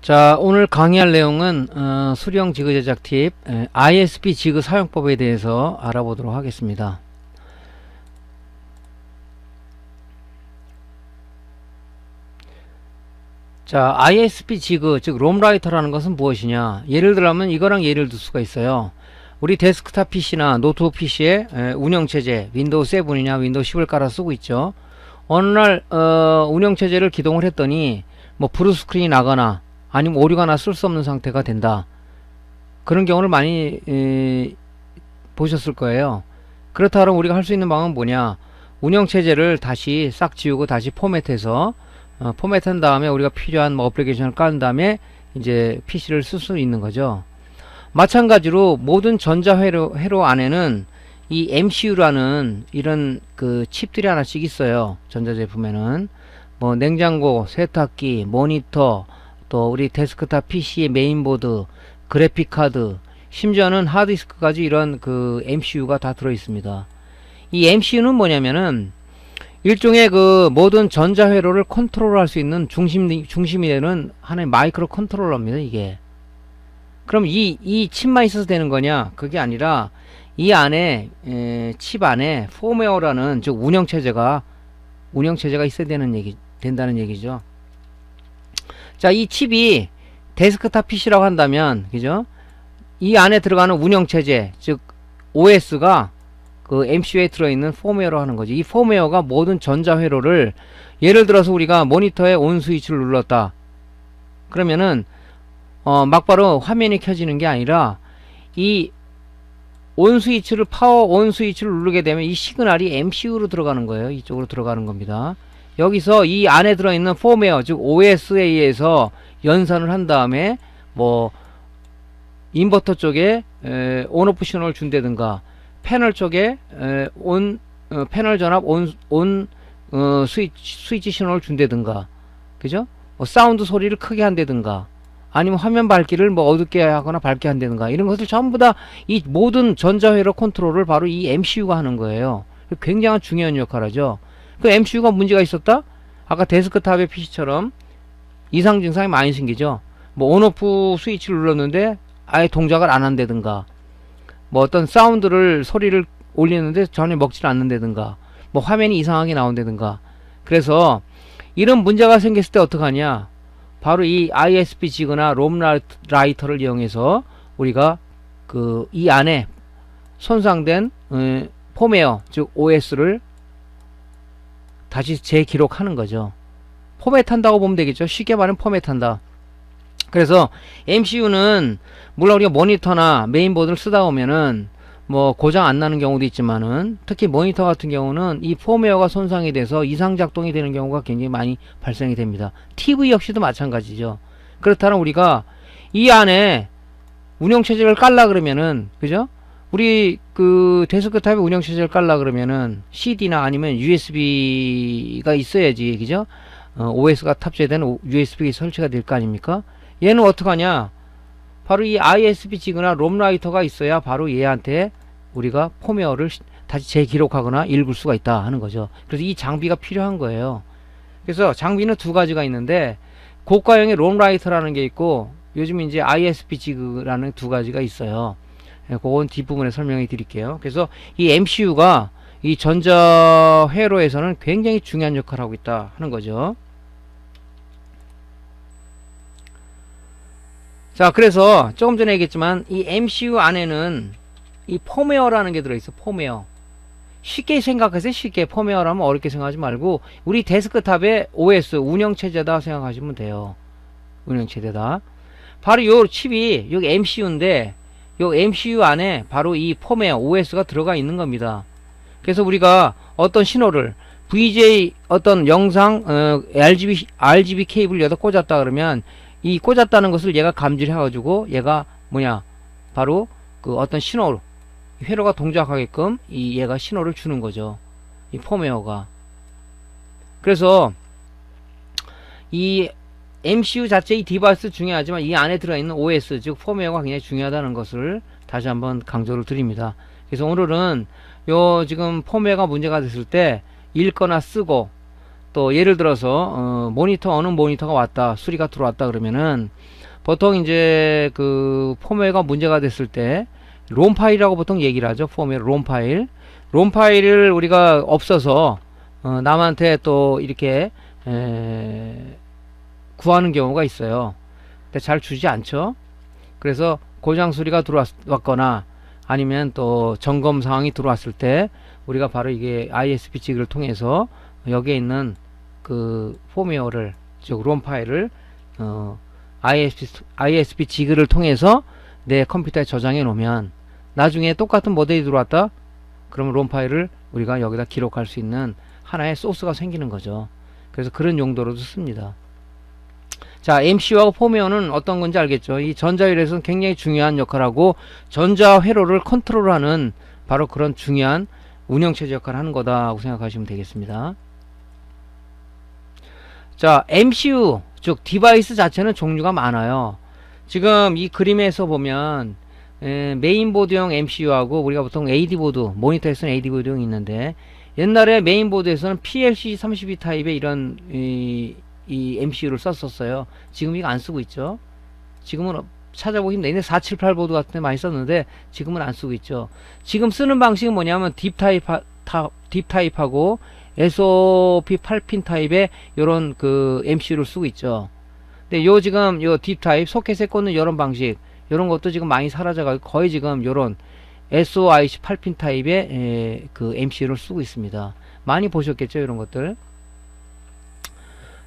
자, 오늘 강의할 내용은 수령 지그 제작 팁, ISP 지그 사용법에 대해서 알아보도록 하겠습니다. 자, ISP 지그, 즉 롬라이터라는 것은 무엇이냐? 예를 들면 이거랑 예를 들 수가 있어요. 우리 데스크탑 PC나 노트북 PC에 운영체제 윈도우 7이냐 윈도우 10을 깔아 쓰고 있죠. 어느 날 운영체제를 기동을 했더니 뭐 브루스크린이 나거나 아니면 오류가 나 쓸 수 없는 상태가 된다. 그런 경우를 많이 보셨을 거예요. 그렇다 그러면 우리가 할 수 있는 방법은 뭐냐? 운영체제를 다시 싹 지우고 다시 포맷해서 포맷한 다음에 우리가 필요한 뭐 어플리케이션을 깔은 다음에 이제 PC를 쓸 수 있는 거죠. 마찬가지로 모든 전자회로 안에는 이 MCU라는 이런 그 칩들이 하나씩 있어요. 전자제품에는 뭐 냉장고, 세탁기, 모니터, 또 우리 데스크탑 PC의 메인보드, 그래픽카드, 심지어는 하드디스크까지 이런 그 MCU가 다 들어 있습니다. 이 MCU는 뭐냐면은 일종의 그 모든 전자회로를 컨트롤할 수 있는 중심이 되는 하나의 마이크로 컨트롤러입니다. 이게. 그럼 이 칩만 있어서 되는 거냐? 그게 아니라 이 안에 칩 안에 폼웨어라는 즉 운영체제가 있어야 된다는 얘기죠. 자, 이 칩이 데스크탑 PC라고 한다면, 그죠? 이 안에 들어가는 운영체제, 즉 OS가 그 MCU에 들어있는 폼웨어로 하는 거지. 이 폼웨어가 모든 전자회로를, 예를 들어서 우리가 모니터에 온 스위치를 눌렀다. 그러면은 막바로 화면이 켜지는 게 아니라 이 파워 온 스위치를 누르게 되면 이 시그널이 MCU로 들어가는 거예요. 이쪽으로 들어가는 겁니다. 여기서 이 안에 들어있는 폼웨어, 즉 OS에 의해서 연산을 한 다음에 뭐 인버터 쪽에 온오프 신호를 준다든가, 패널 쪽에 패널 전압 스위치 신호를 준다든가, 그죠? 뭐 사운드 소리를 크게 한다든가, 아니면 화면 밝기를 뭐 어둡게 하거나 밝게 한다든가, 이런 것을 전부 다 이 모든 전자회로 컨트롤을 바로 이 MCU가 하는 거예요. 굉장히 중요한 역할을 하죠. 그 MCU가 문제가 있었다? 아까 데스크탑의 PC처럼 이상 증상이 많이 생기죠. 뭐 온오프 스위치를 눌렀는데 아예 동작을 안 한다든가, 뭐 어떤 소리를 올리는데 전혀 먹질 않는다든가, 뭐 화면이 이상하게 나온다든가. 그래서 이런 문제가 생겼을 때 어떡하냐? 바로 이 ISP 지그나 롬라이터를 이용해서 우리가 그 이 안에 손상된 폼웨어, 즉 OS를 다시 재기록하는 거죠. 포맷한다고 보면 되겠죠. 쉽게 말하면 포맷한다. 그래서 MCU는 물론 우리가 모니터나 메인보드를 쓰다 보면은 뭐 고장 안 나는 경우도 있지만은, 특히 모니터 같은 경우는 이 폼웨어가 손상이 돼서 이상 작동이 되는 경우가 굉장히 많이 발생이 됩니다. TV 역시도 마찬가지죠. 그렇다면 우리가 이 안에 운영체제를 깔라 그러면은, 그죠? 우리 그 데스크탑에 운영체제를 깔라 그러면은 CD나 아니면 USB가 있어야지, 그죠? OS가 탑재된 USB 설치가 될 거 아닙니까? 얘는 어떡하냐? 바로 이 ISP 지그나 롬라이터가 있어야 바로 얘한테 우리가 폼웨어를 다시 재기록하거나 읽을 수가 있다 하는 거죠. 그래서 이 장비가 필요한 거예요. 그래서 장비는 두 가지가 있는데, 고가형의 롬라이터라는 게 있고, 요즘 이제 ISP 지그라는 두 가지가 있어요. 그건 뒷부분에 설명해 드릴게요. 그래서 이 MCU가 이 전자회로에서는 굉장히 중요한 역할을 하고 있다 하는 거죠. 자, 그래서 조금 전에 얘기했지만 이 MCU 안에는 이 폼웨어라는 게 들어있어. 폼웨어. 쉽게 생각하세요. 쉽게. 폼웨어라면 어렵게 생각하지 말고 우리 데스크탑의 OS 운영체제다 생각하시면 돼요. 운영체제다. 바로 요 칩이 여기 MCU인데, 요 MCU 안에 바로 이 폼웨어 OS가 들어가 있는 겁니다. 그래서 우리가 어떤 신호를 VGA 어떤 영상 RGB 케이블 여기다 꽂았다 그러면, 이 꽂았다는 것을 얘가 감지를 해가지고 얘가 뭐냐, 바로 그 어떤 신호로 회로가 동작하게끔 얘가 신호를 주는 거죠. 이 폼웨어가. 그래서 이 MCU 자체 이 디바이스 중요하지만 이 안에 들어있는 OS 즉 폼웨어가 굉장히 중요하다는 것을 다시 한번 강조를 드립니다. 그래서 오늘은 요 지금 폼웨어가 문제가 됐을 때 읽거나 쓰고, 또 예를 들어서 모니터 어느 모니터가 왔다, 수리가 들어왔다 그러면은 보통 이제 그 펌웨어가 문제가 됐을 때 롬 파일이라고 보통 얘기를 하죠. 펌웨어 롬 파일. 롬 파일을 우리가 없어서 남한테 또 이렇게 구하는 경우가 있어요. 근데 잘 주지 않죠. 그래서 고장 수리가 들어왔거나 아니면 또 점검 상황이 들어왔을 때 우리가 바로 이게 ISP 지그를 통해서 여기에 있는 그 펌웨어를, 즉 롬 파일을 ISP 지그를 통해서 내 컴퓨터에 저장해 놓으면 나중에 똑같은 모델이 들어왔다 그러면 롬 파일을 우리가 여기다 기록할 수 있는 하나의 소스가 생기는 거죠. 그래서 그런 용도로도 씁니다. 자, MCU하고 펌웨어는 어떤 건지 알겠죠? 이 전자율에서는 굉장히 중요한 역할하고 전자 회로를 컨트롤하는 바로 그런 중요한 운영체제 역할을 하는 거다라고 생각하시면 되겠습니다. 자, MCU 즉 디바이스 자체는 종류가 많아요. 지금 이 그림에서 보면 메인보드용 MCU하고 우리가 보통 AD보드, 모니터에서는 AD보드용이 있는데 옛날에 메인보드에서는 PLC32 타입의 이런 이 MCU를 썼었어요. 지금 이거 안 쓰고 있죠. 지금은 찾아보기 힘든데 478보드 같은 데 많이 썼는데 지금은 안 쓰고 있죠. 지금 쓰는 방식은 뭐냐면 딥타입하고 SOP 8핀 타입의 요런 그 MCU를 쓰고 있죠. 근데 요 지금 요 딥타입 소켓에 꽂는 요런 방식, 요런 것도 지금 많이 사라져가지고 거의 지금 요런 SOIC 8핀 타입의 그 MCU를 쓰고 있습니다. 많이 보셨겠죠, 이런 것들.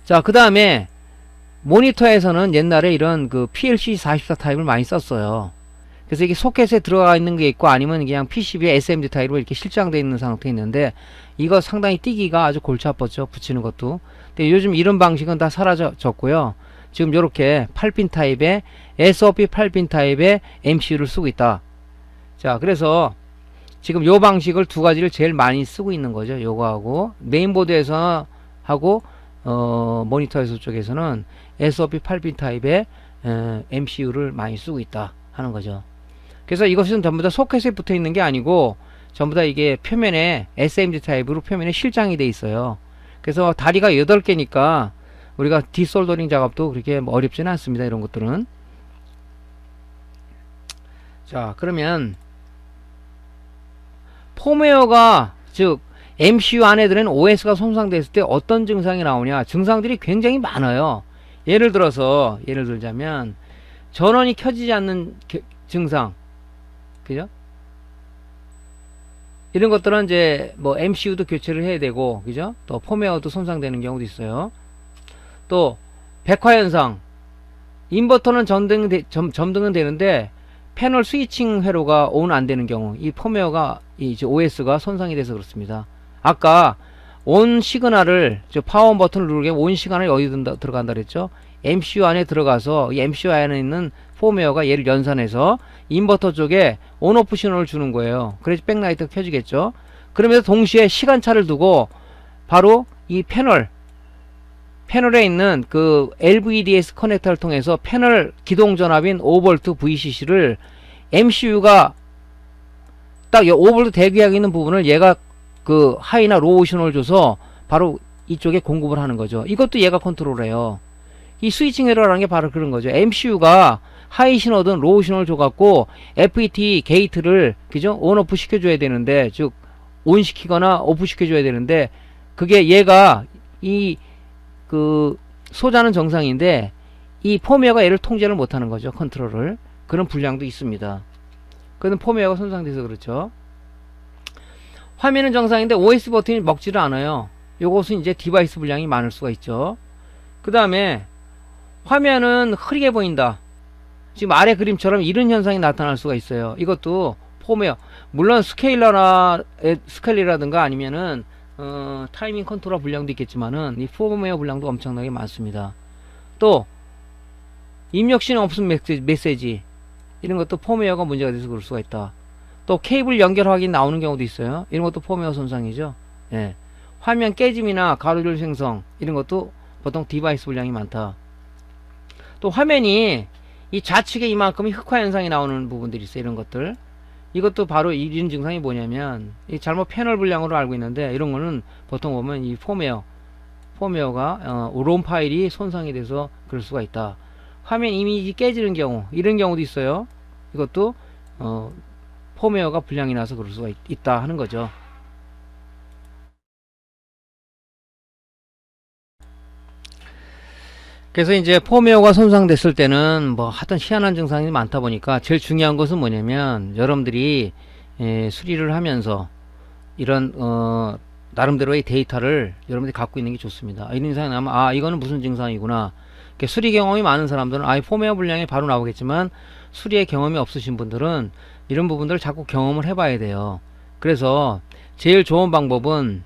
자, 그 다음에 모니터에서는 옛날에 이런 그 PLC 44 타입을 많이 썼어요. 그래서 이게 소켓에 들어가 있는 게 있고 아니면 그냥 PCB에 SMD 타입으로 이렇게 실장되어 있는 상태에 있는데 이거 상당히 띄기가 아주 골치 아팠죠. 붙이는 것도. 근데 요즘 이런 방식은 다 사라졌고요. 지금 요렇게 8핀 타입의 SOP 8핀 타입의 MCU를 쓰고 있다. 자, 그래서 지금 요 방식을 두 가지를 제일 많이 쓰고 있는 거죠. 요거하고 메인보드에서 하고 모니터에서 쪽에서는 SOP 8핀 타입의 MCU를 많이 쓰고 있다 하는 거죠. 그래서 이것은 전부 다 소켓에 붙어 있는 게 아니고 전부 다 이게 표면에 SMD 타입으로 표면에 실장이 돼 있어요. 그래서 다리가 8개니까 우리가 디솔더링 작업도 그렇게 어렵지는 않습니다. 이런 것들은. 자, 그러면 펌웨어가 즉 MCU 안에 들은 OS가 손상됐을 때 어떤 증상이 나오냐? 증상들이 굉장히 많아요. 예를 들자면 전원이 켜지지 않는 증상, 그죠? 이런 것들은 이제 뭐 MCU도 교체를 해야 되고, 그죠? 또 펌웨어도 손상되는 경우도 있어요. 또 백화 현상, 인버터는 점등은 되는데 패널 스위칭 회로가 온 안 되는 경우, 이 펌웨어가 이제 OS가 손상이 돼서 그렇습니다. 아까 온 시그널을 파워 버튼을 누르게 온 시그널이 어디 들어간다 그랬죠? MCU 안에 들어가서 이 MCU 안에 있는 펌웨어가 얘를 연산해서 인버터 쪽에 온오프 신호를 주는 거예요. 그래서 백라이트가 켜지겠죠. 그러면서 동시에 시간차를 두고 바로 이 패널에 있는 그 LVDS 커넥터를 통해서 패널 기동 전압인 5V VCC를 MCU가 딱 5V 대기하고 있는 부분을 얘가 그 하이나 로우 신호를 줘서 바로 이쪽에 공급을 하는 거죠. 이것도 얘가 컨트롤해요. 이 스위칭 에러라는 게 바로 그런 거죠. MCU가 하이 신호든 로우 신호를 줘갖고 FET 게이트를, 그죠? 온오프 시켜줘야 되는데, 즉 온 시키거나 오프 시켜줘야 되는데, 그게 얘가 이 그 소자는 정상인데 이 펌웨어가 얘를 통제를 못하는 거죠. 컨트롤을. 그런 불량도 있습니다. 그건 펌웨어가 손상돼서 그렇죠. 화면은 정상인데 OS 버튼이 먹지를 않아요. 요것은 이제 디바이스 불량이 많을 수가 있죠. 그 다음에 화면은 흐리게 보인다. 지금 아래 그림처럼 이런 현상이 나타날 수가 있어요. 이것도 펌웨어, 물론 스케일이라든가 아니면은 타이밍 컨트롤 불량도 있겠지만은 이 펌웨어 불량도 엄청나게 많습니다. 또 입력 신호 없음 메시지 이런 것도 펌웨어가 문제가 돼서 그럴 수가 있다. 또 케이블 연결 확인 나오는 경우도 있어요. 이런 것도 펌웨어 손상이죠. 예. 화면 깨짐이나 가로줄 생성 이런 것도 보통 디바이스 불량이 많다. 또 화면이 이 좌측에 이만큼이 흑화 현상이 나오는 부분들이 있어요. 이런 것들. 이것도 바로 이런 증상이 뭐냐면 이 잘못 패널 불량으로 알고 있는데 이런 거는 보통 보면 이 펌웨어 펌웨어가 롬 파일이 손상이 돼서 그럴 수가 있다. 화면 이미지 깨지는 경우, 이런 경우도 있어요. 이것도 펌웨어가 불량이 나서 그럴 수가 있다 하는 거죠. 그래서 이제 펌웨어가 손상됐을 때는 뭐 하여튼 희한한 증상이 많다 보니까 제일 중요한 것은 뭐냐면 여러분들이 수리를 하면서 이런 나름대로의 데이터를 여러분들이 갖고 있는 게 좋습니다. 이런 증상이 나면 이거는 무슨 증상이구나. 수리 경험이 많은 사람들은 펌웨어 불량이 바로 나오겠지만 수리의 경험이 없으신 분들은 이런 부분들을 자꾸 경험을 해봐야 돼요. 그래서 제일 좋은 방법은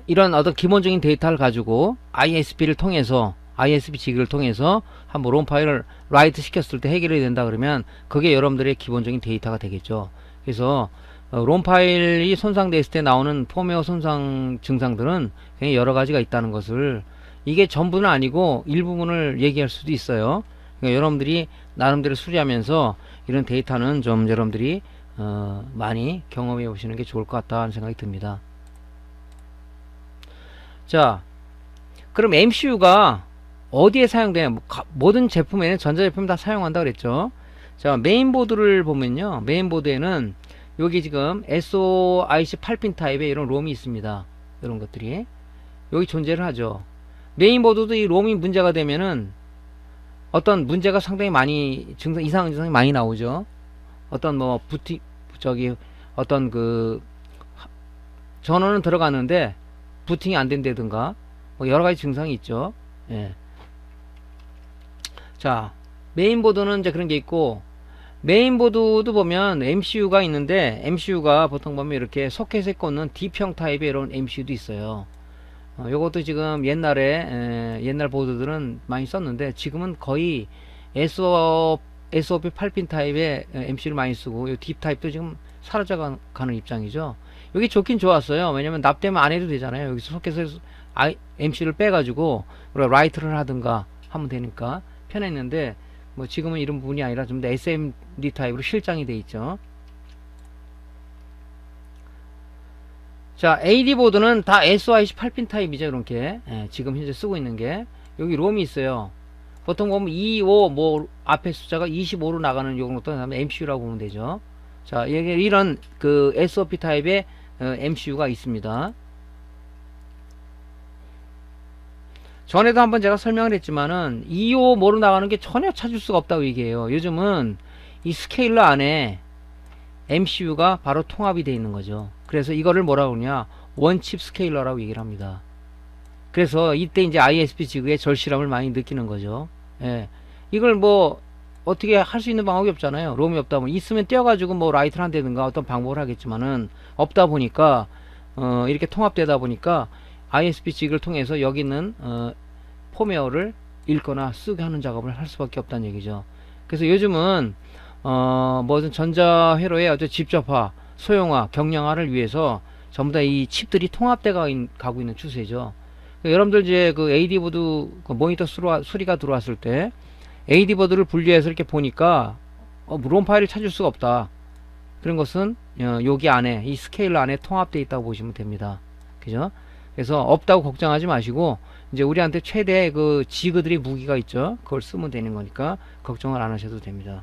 이런 어떤 기본적인 데이터를 가지고 ISP를 통해서 ISP 지기를 통해서 한번 롬 파일을 라이트 시켰을 때 해결이 된다 그러면 그게 여러분들의 기본적인 데이터가 되겠죠. 그래서 롬 파일이 손상됐을 때 나오는 펌웨어 손상 증상들은 굉장히 여러 가지가 있다는 것을, 이게 전부는 아니고 일부분을 얘기할 수도 있어요. 그러니까 여러분들이 나름대로 수리하면서 이런 데이터는 좀 여러분들이 많이 경험해 보시는 게 좋을 것 같다는 생각이 듭니다. 자, 그럼 MCU가 어디에 사용되냐? 모든 제품에는, 전자제품 다 사용한다 그랬죠. 자, 메인보드를 보면요, 메인보드에는 여기 지금 SOIC 8핀 타입의 이런 롬이 있습니다. 이런 것들이 여기 존재를 하죠. 메인보드도 이 롬이 문제가 되면은 어떤 문제가 상당히 많이 이상한 증상이 많이 나오죠. 어떤 뭐 어떤 그 전원은 들어가는데 부팅이 안 된다든가 뭐 여러 가지 증상이 있죠. 예. 자, 메인보드는 이제 그런 게 있고, 메인보드도 보면 MCU가 있는데, MCU가 보통 보면 이렇게 소켓에 꽂는 D평 타입의 이런 MCU도 있어요. 요것도 지금 옛날 보드들은 많이 썼는데 지금은 거의 SOP 8핀 타입의 MCU를 많이 쓰고, 요 D 타입도 지금 사라져 가는 입장이죠. 여기 좋긴 좋았어요. 왜냐면 납땜 안 해도 되잖아요. 여기서 소켓에서 MC를 빼가지고 라이트를 하든가 하면 되니까 편했는데, 뭐 지금은 이런 부분이 아니라 좀 더 SMD 타입으로 실장이 돼 있죠. 자, AD 보드는 다 SOIC 8핀 타입이죠. 이렇게 지금 현재 쓰고 있는 게 여기 롬이 있어요. 보통 보면 25, 뭐 앞에 숫자가 25로 나가는 요것도 MCU라고 보면 되죠. 자, 이런 그 SOP 타입의 MCU가 있습니다. 전에도 한번 제가 설명을 했지만은 25모로 나가는 게 전혀 찾을 수가 없다고 얘기해요. 요즘은 이 스케일러 안에 MCU가 바로 통합이 되어 있는 거죠. 그래서 이거를 뭐라고 그러냐, 원칩 스케일러라고 얘기를 합니다. 그래서 이때 이제 ISP 지그의 절실함을 많이 느끼는 거죠. 예. 이걸 뭐 어떻게 할 수 있는 방법이 없잖아요. 롬이 없다 보면, 있으면 떼어가지고 뭐 라이트를 한다든가 어떤 방법을 하겠지만은 없다 보니까 이렇게 통합되다 보니까 ISP 지그를 통해서 여기 있는 펌웨어를 읽거나 쓰게 하는 작업을 할 수밖에 없다는 얘기죠. 그래서 요즘은 무슨 전자회로의 어떤 집접화, 소형화, 경량화를 위해서 전부 다 이 칩들이 통합돼 가고 있는 추세죠. 여러분들 이제 그 AD 보드 그 모니터 수리가 들어왔을 때 AD 보드를 분리해서 이렇게 보니까 롬 파일을 찾을 수가 없다. 그런 것은 여기 안에, 이 스케일러 안에 통합되어 있다고 보시면 됩니다. 그죠? 그래서 없다고 걱정하지 마시고, 이제 우리한테 최대 그 지그들의 무기가 있죠. 그걸 쓰면 되는 거니까 걱정을 안 하셔도 됩니다.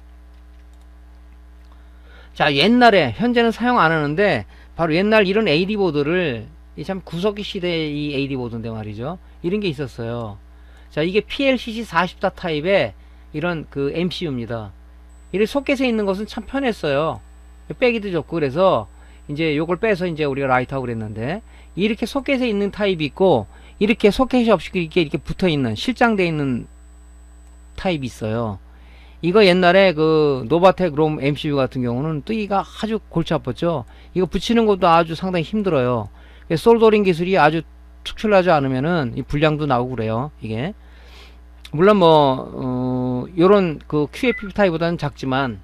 자, 옛날에, 현재는 사용 안 하는데 바로 옛날 이런 AD 보드를, 참 구석기 시대의 이 AD 보드인데 말이죠. 이런 게 있었어요. 자, 이게 PLCC 40다 타입의 이런 그 MCU입니다. 이렇게 소켓에 있는 것은 참 편했어요. 빼기도 좋고. 그래서 이제 요걸 빼서 이제 우리가 라이트하고 그랬는데, 이렇게 소켓에 있는 타입이 있고, 이렇게 소켓이 없이 이렇게 붙어 있는, 실장되어 있는 타입이 있어요. 이거 옛날에 그 노바텍 롬 MCU 같은 경우는 뜨기가 아주 골치 아팠죠. 이거 붙이는 것도 아주 상당히 힘들어요. 솔더링 기술이 아주 특출나지 않으면은 이 불량도 나오고 그래요. 이게 물론 뭐 요런 그 QFP 타입보다는 작지만,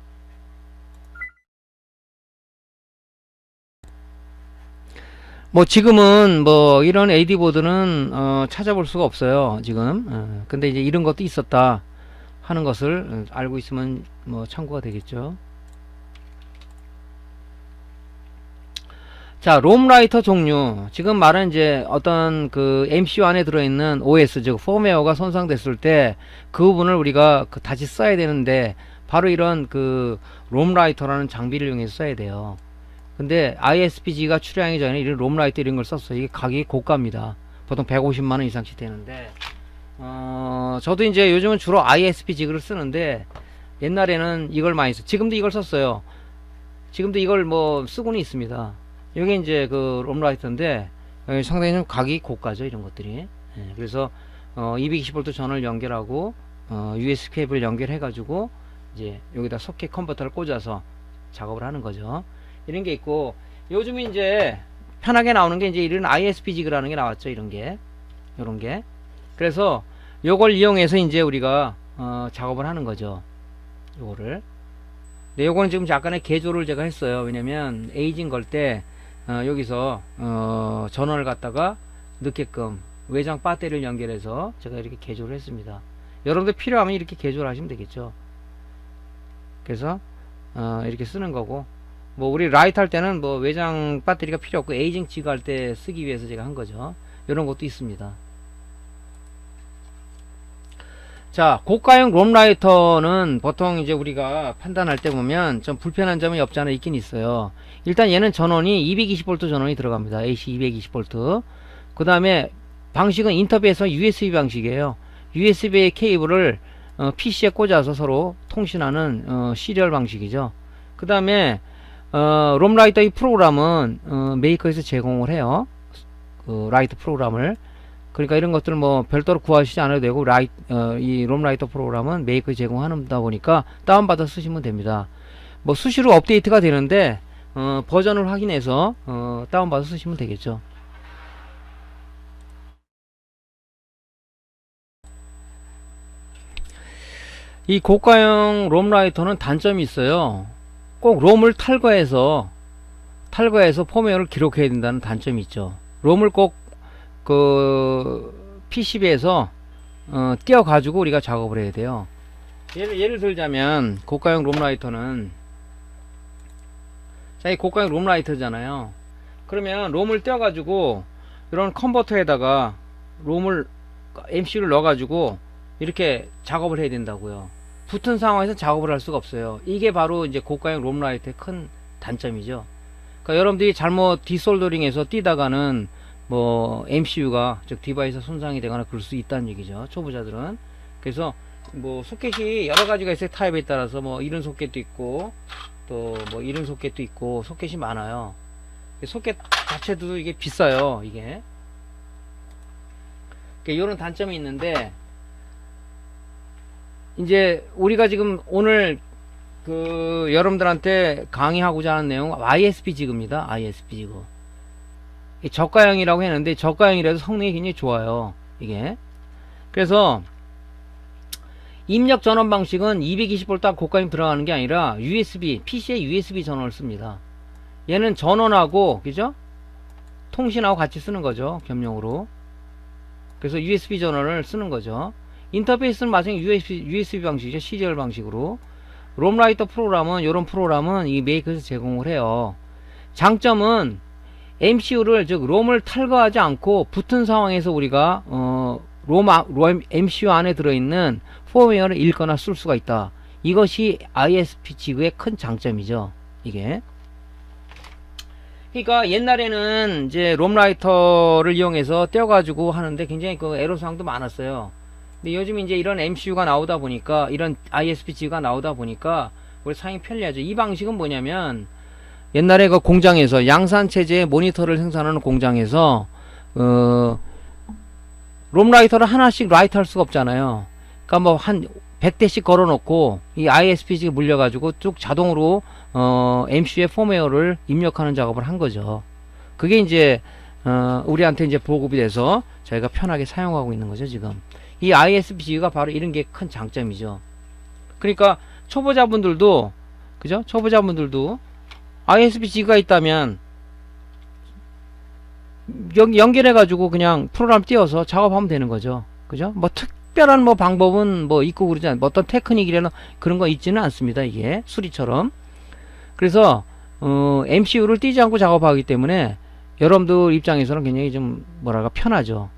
뭐 지금은 뭐 이런 AD 보드는 찾아볼 수가 없어요 지금. 근데 이제 이런 것도 있었다 하는 것을 알고 있으면 뭐 참고가 되겠죠. 자, 롬 라이터 종류. 지금 말은 이제 어떤 그 MCU 안에 들어있는 OS, 즉, 펌웨어가 손상됐을 때 그 부분을 우리가 다시 써야 되는데, 바로 이런 그 롬 라이터라는 장비를 이용해서 써야 돼요. 근데 ISPG가 출시하기 전에 이런 롬 라이터 이런 걸 썼어요. 이게 가격이 고가입니다. 보통 150만원 이상씩 되는데, 저도 이제 요즘은 주로 ISPG를 쓰는데, 옛날에는 이걸 많이 지금도 이걸 썼어요. 지금도 이걸 뭐 쓰고는 있습니다. 이게 이제 그 롬라이터인데 상당히 좀 가격이 고가죠, 이런 것들이. 예, 그래서 220V 전원을 연결하고 USB 케이블 연결해 가지고 이제 여기다 소켓 컨버터를 꽂아서 작업을 하는 거죠. 이런 게 있고, 요즘에 이제 편하게 나오는 게 이제 이런 ISPG라는 게 나왔죠. 이런 게, 요런 게. 그래서 요걸 이용해서 이제 우리가 작업을 하는 거죠. 요거를. 네, 요거는 지금 약간의 개조를 제가 했어요. 왜냐면 에이징 걸 때 여기서 전원을 갖다가 넣게끔 외장 배터리를 연결해서 제가 이렇게 개조를 했습니다. 여러분들 필요하면 이렇게 개조를 하시면 되겠죠. 그래서 이렇게 쓰는 거고, 뭐 우리 라이트 할 때는 뭐 외장 배터리가 필요 없고 에이징 지그 할 때 쓰기 위해서 제가 한 거죠. 이런 것도 있습니다. 자, 고가형 롬라이터는 보통 이제 우리가 판단할 때 보면 좀 불편한 점이 없지 않아 있긴 있어요. 일단 얘는 전원이 220V 전원이 들어갑니다. AC 220V. 그 다음에 방식은 인터페이스 USB 방식이에요. USB 케이블을 PC에 꽂아서 서로 통신하는 시리얼 방식이죠. 그 다음에 롬라이터 이 프로그램은 메이커에서 제공을 해요. 그 라이트 프로그램을. 그러니까 이런 것들 뭐 별도로 구하시지 않아도 되고, 이 롬라이터 프로그램은 메이커 제공하다 보니까 다운받아 쓰시면 됩니다. 뭐 수시로 업데이트가 되는데 버전을 확인해서 다운받아 쓰시면 되겠죠. 이 고가형 롬라이터는 단점이 있어요. 꼭 롬을 탈거해서 펌웨어를 기록해야 된다는 단점이 있죠. 롬을 꼭 그 PCB에서 띄어 가지고 우리가 작업을 해야 돼요. 예를 들자면 고가형 롬라이터는, 자, 이 고가형 롬라이터잖아요. 그러면 롬을 띄어 가지고 이런 컨버터에다가 롬을 MCU를 넣어 가지고 이렇게 작업을 해야 된다고요. 붙은 상황에서 작업을 할 수가 없어요. 이게 바로 이제 고가형 롬라이터의 큰 단점이죠. 그러니까 여러분들이 잘못 디솔더링해서 띄다가는 뭐 MCU가 즉 디바이스 손상이 되거나 그럴 수 있다는 얘기죠, 초보자들은. 그래서 뭐 소켓이 여러 가지가 있어요. 타입에 따라서 뭐 이런 소켓도 있고 또 뭐 이런 소켓도 있고 소켓이 많아요. 소켓 자체도 이게 비싸요, 이게. 이런 단점이 있는데, 이제 우리가 지금 오늘 그 여러분들한테 강의하고자 하는 내용은 ISP 지그입니다. ISP 지그. 저가형이라고 했는데 저가형이라도 성능이 굉장히 좋아요, 이게. 그래서 입력 전원 방식은 220V 딱 고가형 들어가는 게 아니라 USB, PC에 USB 전원을 씁니다. 얘는 전원하고, 그죠? 통신하고 같이 쓰는 거죠, 겸용으로. 그래서 USB 전원을 쓰는 거죠. 인터페이스는 마찬가지 USB 방식이죠, 시리얼 방식으로. 롬라이터 프로그램은, 이런 프로그램은 이 메이커에서 제공을 해요. 장점은 MCU를, 즉 롬을 탈거하지 않고 붙은 상황에서 우리가 롬 MCU 안에 들어있는 펌웨어를 읽거나 쓸 수가 있다. 이것이 ISP 지그의 큰 장점이죠, 이게. 그러니까 옛날에는 이제 롬라이터를 이용해서 떼어가지고 하는데 굉장히 그 애로사항도 많았어요. 근데 요즘 이제 이런 MCU가 나오다 보니까, 이런 ISP 지그가 나오다 보니까 우리 사용이 편리하죠. 이 방식은 뭐냐면, 옛날에 그 공장에서 양산체제의 모니터를 생산하는 공장에서 롬라이터를 하나씩 라이트 할 수가 없잖아요. 그러니까 뭐 한 100대씩 걸어 놓고 이 ISPG에 물려 가지고 쭉 자동으로 MCU의 펌웨어를 입력하는 작업을 한 거죠. 그게 이제 우리한테 이제 보급이 돼서 저희가 편하게 사용하고 있는 거죠, 지금. 이 ISPG가 바로 이런 게 큰 장점이죠. 그러니까 초보자분들도, 그죠? 초보자분들도 ISPG가 있다면 연결해 가지고 그냥 프로그램 띄워서 작업하면 되는 거죠, 그죠? 뭐 특별한 뭐 방법은 뭐 있고 그러지 않, 뭐 어떤 테크닉이라는 그런 거 있지는 않습니다, 이게 수리처럼. 그래서 MCU를 띄지 않고 작업하기 때문에 여러분들 입장에서는 굉장히 좀 뭐랄까 편하죠.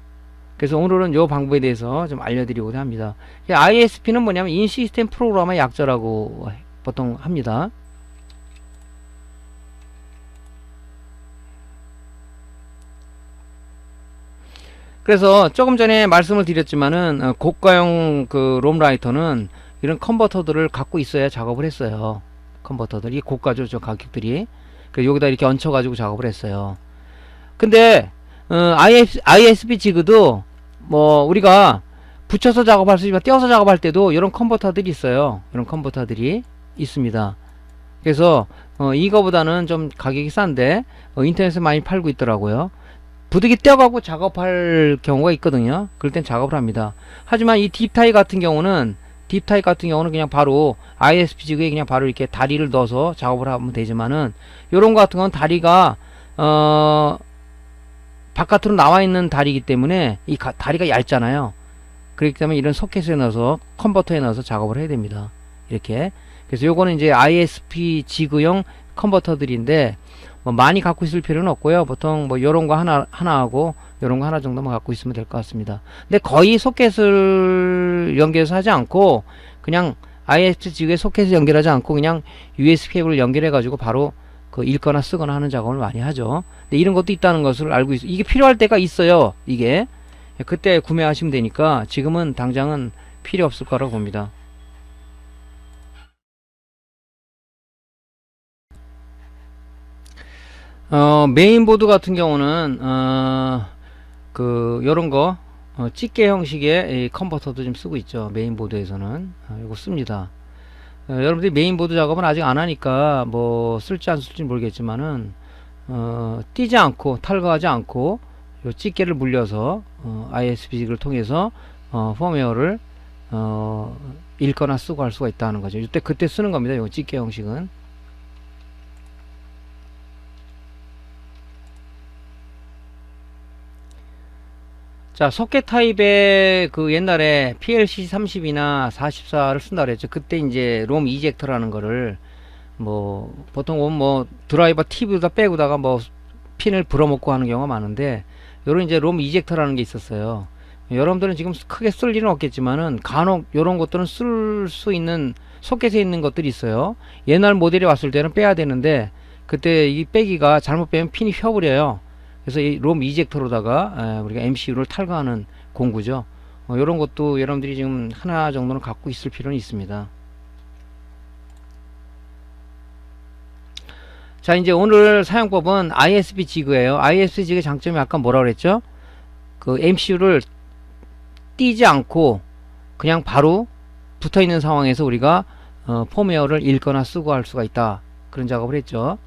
그래서 오늘은 요 방법에 대해서 좀 알려드리고자 합니다. ISP는 뭐냐면 인시스템 프로그래머의 약자라고 보통 합니다. 그래서 조금 전에 말씀을 드렸지만은 고가형 그 롬라이터는 이런 컨버터들을 갖고 있어야 작업을 했어요. 컨버터들이 고가죠, 저 가격들이. 그래서 여기다 이렇게 얹혀 가지고 작업을 했어요. 근데 ISP 지그도 뭐 우리가 붙여서 작업할 수 있지만 떼어서 작업할 때도 이런 컨버터들이 있어요. 이런 컨버터들이 있습니다. 그래서 이거보다는 좀 가격이 싼데 인터넷에 많이 팔고 있더라고요. 부득이 떼어가고 작업할 경우가 있거든요. 그럴 땐 작업을 합니다. 하지만 이 딥타입 같은 경우는 그냥 바로 ISP 지그에 그냥 바로 이렇게 다리를 넣어서 작업을 하면 되지만은 요런 거 같은 건 다리가 바깥으로 나와 있는 다리이기 때문에 이 다리가 얇잖아요. 그렇기 때문에 이런 소켓에 넣어서 컨버터에 넣어서 작업을 해야 됩니다. 이렇게. 그래서 요거는 이제 ISP 지그용 컨버터들인데 뭐 많이 갖고 있을 필요는 없고요. 보통 뭐 요런 거 하나 하고 요런 거 하나 정도만 갖고 있으면 될 것 같습니다. 근데 거의 소켓을 연결해서 하지 않고 그냥 ISP 지그에 소켓을 연결하지 않고 그냥 USB 케이블을 연결해 가지고 바로 그 읽거나 쓰거나 하는 작업을 많이 하죠. 근데 이런 것도 있다는 것을 알고 있어요. 이게 필요할 때가 있어요. 이게 그때 구매하시면 되니까 지금은 당장은 필요 없을 거라고 봅니다. 메인보드 같은 경우는 요런 거 집게 형식의 이 컨버터도 좀 쓰고 있죠. 메인보드에서는 이거 씁니다. 여러분들이 메인보드 작업은 아직 안 하니까 뭐 쓸지 안 쓸지 모르겠지만은 띄지 않고 탈거하지 않고 요 집게를 물려서 ISP를 통해서 펌웨어를 읽거나 쓰고 할 수가 있다는 거죠. 그때 쓰는 겁니다. 요 집게 형식은. 자, 소켓 타입의 그 옛날에 PLC30이나 44를 쓴다 그랬죠. 그때 이제 롬 이젝터라는 거를 뭐 보통 뭐 드라이버 TV에다 빼고다가 뭐 핀을 불어먹고 하는 경우가 많은데 요런 이제 롬 이젝터라는 게 있었어요. 여러분들은 지금 크게 쓸 일은 없겠지만은 간혹 요런 것들은 쓸 수 있는 소켓에 있는 것들이 있어요. 옛날 모델이 왔을 때는 빼야 되는데 그때 이 빼기가 잘못 빼면 핀이 휘어버려요. 그래서 이 롬 이젝터로다가 우리가 MCU를 탈거하는 공구죠. 이런 것도 여러분들이 지금 하나 정도는 갖고 있을 필요는 있습니다. 자, 이제 오늘 사용법은 ISP 지그예요. ISP 지그의 장점이 아까 뭐라 그랬죠? 그 MCU를 띄지 않고 그냥 바로 붙어 있는 상황에서 우리가 펌웨어를 읽거나 쓰고 할 수가 있다. 그런 작업을 했죠.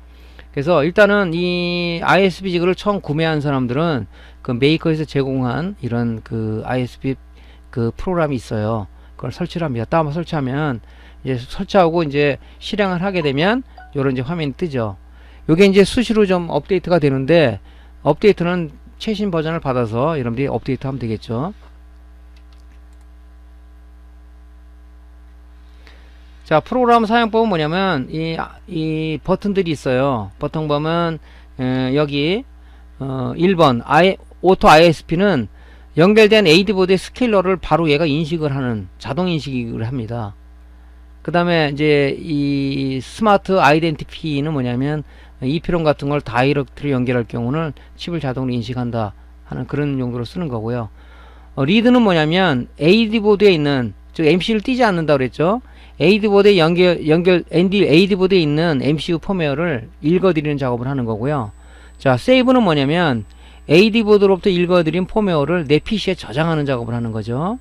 그래서 일단은 이 ISP 지그를 처음 구매한 사람들은 그 메이커에서 제공한 이런 그 ISP 그 프로그램이 있어요. 그걸 설치를 합니다. 다운받아 설치하면 이제 설치하고 이제 실행을 하게 되면 요런 이제 화면이 뜨죠. 요게 이제 수시로 좀 업데이트가 되는데 업데이트는 최신 버전을 받아서 여러분들이 업데이트 하면 되겠죠. 자, 프로그램 사용법은 뭐냐면 이 버튼들이 있어요. 버튼 보면 여기 1번 오토 ISP는 연결된 AD보드의 스케일러를 바로 얘가 인식을 하는 자동 인식을 합니다. 그 다음에 이제 이 스마트 아이덴티피는 뭐냐면 EEPROM 같은 걸 다이렉트로 연결할 경우는 칩을 자동으로 인식한다 하는 그런 용도로 쓰는 거고요. 리드는 뭐냐면 AD보드에 있는, 즉 MCU를 띄지 않는다 그랬죠. AD보드에 AD보드에 있는 MCU 펌웨어를 읽어드리는 작업을 하는 거고요. 자, 세이브는 뭐냐면 AD보드로부터 읽어드린 펌웨어를 내 PC에 저장하는 작업을 하는 거죠.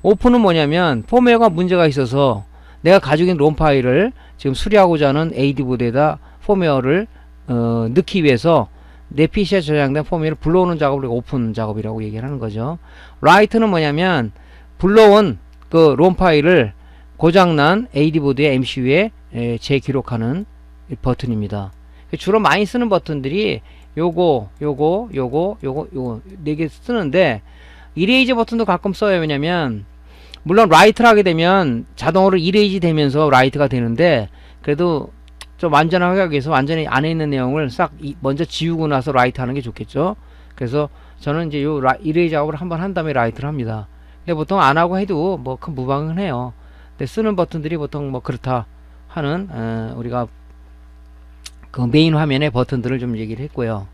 오픈은 뭐냐면 펌웨어가 문제가 있어서 내가 가지고 있는 롬 파일을 지금 수리하고자 하는 AD보드에다 펌웨어를 넣기 위해서 내 PC에 저장된 펌웨어를 불러오는 작업을 오픈 작업이라고 얘기를 하는 거죠. 라이트는 뭐냐면 불러온 그 롬 파일을 고장난 AD보드의 MCU에 재기록하는 버튼입니다. 주로 많이 쓰는 버튼들이 요거 네 개 쓰는데 이레이저 버튼도 가끔 써요. 왜냐면 물론 라이트를 하게 되면 자동으로 이레이지 되면서 라이트가 되는데 그래도 좀 완전하게 하기 위해서 완전히 안에 있는 내용을 싹 먼저 지우고 나서 라이트 하는 게 좋겠죠. 그래서 저는 이제 요 이레이 작업을 한번 한 다음에 라이트를 합니다. 근데 보통 안 하고 해도 뭐 큰 무방은 해요. 근데 쓰는 버튼들이 보통 뭐 그렇다 하는 우리가 그 메인 화면의 버튼들을 좀 얘기를 했고요.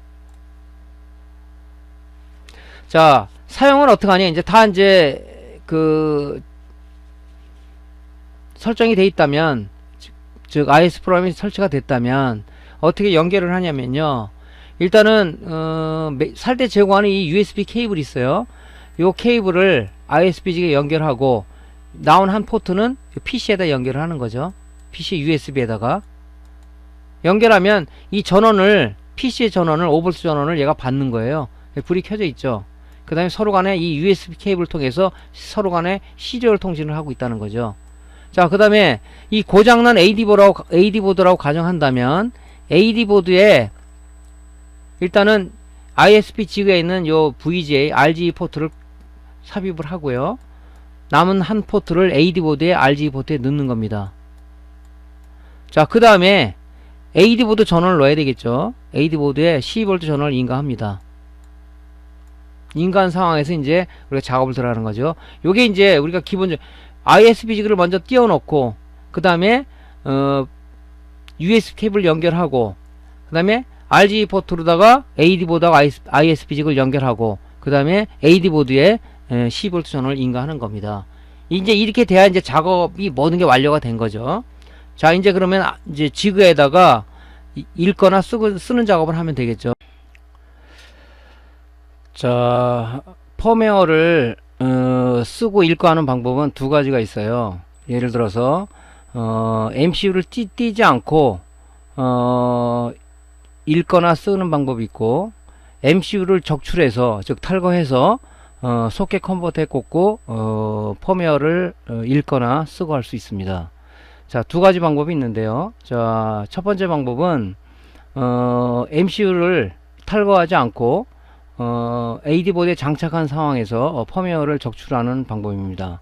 자, 사용은 어떻게 하냐? 이제 다 이제 그 설정이 돼 있다면, 즉 IS 프로그램이 설치가 됐다면 어떻게 연결을 하냐면요. 일단은 살 때 제공하는 이 USB 케이블이 있어요. 요 케이블을 ISP직에 연결하고 나온 한 포트는 PC에다 연결을 하는 거죠. PC USB에다가 연결하면 이 전원을 PC의 전원을 5V 전원을 얘가 받는 거예요. 불이 켜져 있죠. 그 다음에 서로 간에 이 USB 케이블을 통해서 서로 간에 시리얼 통신을 하고 있다는 거죠. 자, 그 다음에 이 고장난 AD 보드라고 가정한다면 AD 보드에 일단은 ISP 지구에 있는 요 VGA, RGB 포트를 삽입을 하고요. 남은 한 포트를 AD 보드에 RGB 포트에 넣는 겁니다. 자, 그 다음에 AD 보드 전원을 넣어야 되겠죠. AD 보드에 12V 전원을 인가합니다. 인가한 상황에서 이제 우리가 작업을 들어가는 거죠. 요게 이제 우리가 기본적으로 ISP 지구를 먼저 띄워놓고 그 다음에 USB 케이블 연결하고 그 다음에 RGB 포트로다가 AD 보드하고 ISP 지구를 연결하고 그 다음에 AD 보드에 12V 전원을 인가하는 겁니다. 이제 이렇게 돼야 이제 작업이 모든 게 완료가 된 거죠. 자, 이제 그러면 이제 지그에다가 읽거나 쓰는 작업을 하면 되겠죠. 자, 펌웨어를 쓰고 읽고 하는 방법은 두 가지가 있어요. 예를 들어서 MCU를 띄지 않고 읽거나 쓰는 방법이 있고, MCU를 적출해서 즉 탈거해서 소켓 컨버터에 꽂고 펌웨어를 읽거나 쓰고 할 수 있습니다. 자, 두 가지 방법이 있는데요. 자, 첫 번째 방법은 MCU를 탈거하지 않고 AD 보드에 장착한 상황에서 펌웨어를 적출하는 방법입니다.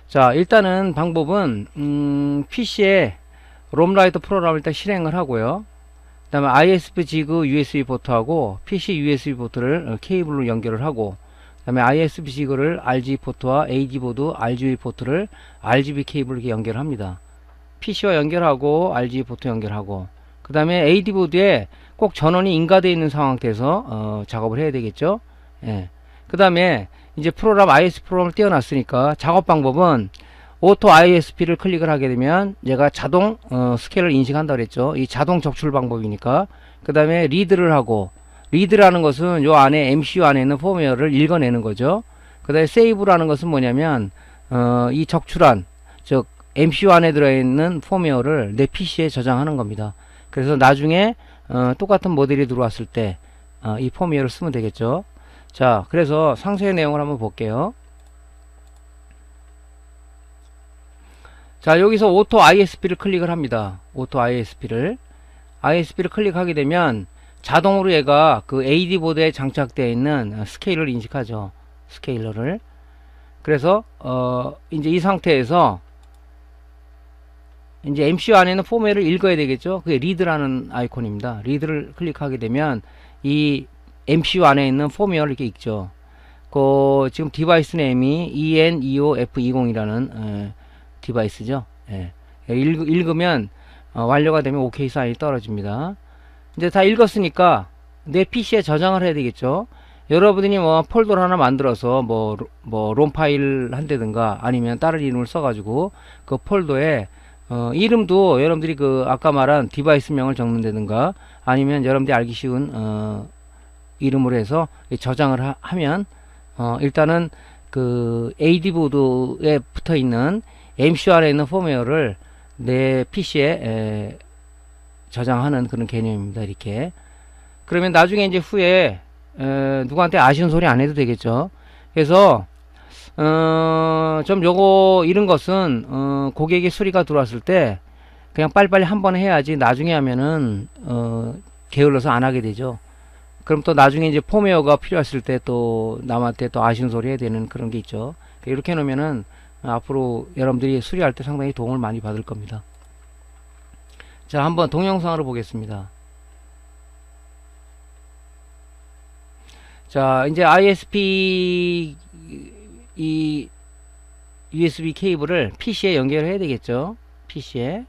자, 일단은 방법은 PC에 롬라이터 프로그램을 일단 실행을 하고요. 그 다음에 ISP 지그 USB 포트하고 PC USB 포트를 케이블로 연결을 하고, 그 다음에 ISP 지그를 RGB 포트와 AD 보드 RGB 포트를 RGB 케이블로 이렇게 연결합니다. PC와 연결하고 RGB 포트 연결하고, 그 다음에 AD 보드에 꼭 전원이 인가되어 있는 상태에서 작업을 해야 되겠죠. 예. 그 다음에 이제 프로그램 ISP 프로그램을 띄워놨으니까 작업 방법은 오토 ISP를 클릭을 하게 되면 얘가 자동 스케일을 인식한다 그랬죠. 이 자동 적출 방법이니까. 그 다음에 리드를 하고, 리드라는 것은 요 안에 MCU 안에 있는 펌웨어를 읽어내는 거죠. 그 다음에 세이브라는 것은 뭐냐면 이 적출한, 즉 MCU 안에 들어있는 펌웨어를 내 PC에 저장하는 겁니다. 그래서 나중에 똑같은 모델이 들어왔을 때 이 펌웨어를 쓰면 되겠죠. 자, 그래서 상세의 내용을 한번 볼게요. 자, 여기서 오토 ISP를 클릭을 합니다. 오토 ISP를 클릭하게 되면 자동으로 얘가 그 AD 보드에 장착되어 있는 스케일러를 인식하죠. 스케일러를. 그래서 이제 이 상태에서 이제 MCU 안에는 펌웨어를 읽어야 되겠죠. 그게 리드라는 아이콘입니다. 리드를 클릭하게 되면 이 MCU 안에 있는 펌웨어를 이렇게 읽죠. 지금 디바이스 네임이 EN25F20이라는 디바이스죠. 예. 읽으면 완료가 되면 OK 사인이 떨어집니다. 이제 다 읽었으니까 내 PC에 저장을 해야 되겠죠. 여러분이 뭐 폴더를 하나 만들어서 뭐 롬 파일 한다든가 아니면 다른 이름을 써가지고 그 폴더에 이름도 여러분들이 그 아까 말한 디바이스명을 적는다든가 아니면 여러분들이 알기 쉬운 이름으로 해서 저장을 하면 일단은 그 AD 보드에 붙어 있는 MCU 안에 있는 펌웨어를 내 PC에 저장하는 그런 개념입니다. 이렇게. 그러면 나중에 이제 후에 누구한테 아쉬운 소리 안 해도 되겠죠. 그래서 좀 요거 이런 것은 고객의 수리가 들어왔을 때 그냥 빨리빨리 한 번 해야지 나중에 하면은 게을러서 안 하게 되죠. 그럼 또 나중에 이제 펌웨어가 필요했을 때 또 남한테 또 아쉬운 소리 해야 되는 그런 게 있죠. 이렇게 해놓으면은 앞으로 여러분들이 수리할 때 상당히 도움을 많이 받을 겁니다. 자, 한번 동영상으로 보겠습니다. 자, 이제 ISP 이 USB 케이블을 PC에 연결해야 되겠죠. PC에.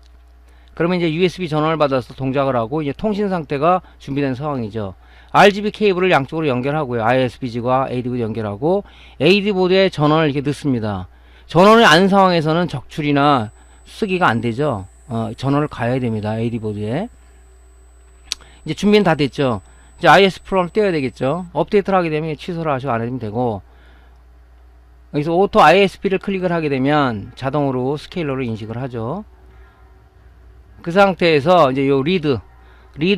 그러면 이제 USB 전원을 받아서 동작을 하고 이제 통신 상태가 준비된 상황이죠. RGB 케이블을 양쪽으로 연결하고요. ISPG과 AD보드 연결하고 AD보드에 전원을 이렇게 넣습니다. 전원이 안 상황에서는 적출이나 쓰기가 안 되죠. 전원을 가야 됩니다. AD보드에. 이제 준비는 다 됐죠. 이제 IS 프로그램을 떼야 되겠죠. 업데이트를 하게 되면 취소를 하시고 안 해주면 되고, 여기서 오토 ISP를 클릭을 하게 되면 자동으로 스케일러로 인식을 하죠. 그 상태에서 이제 요 리드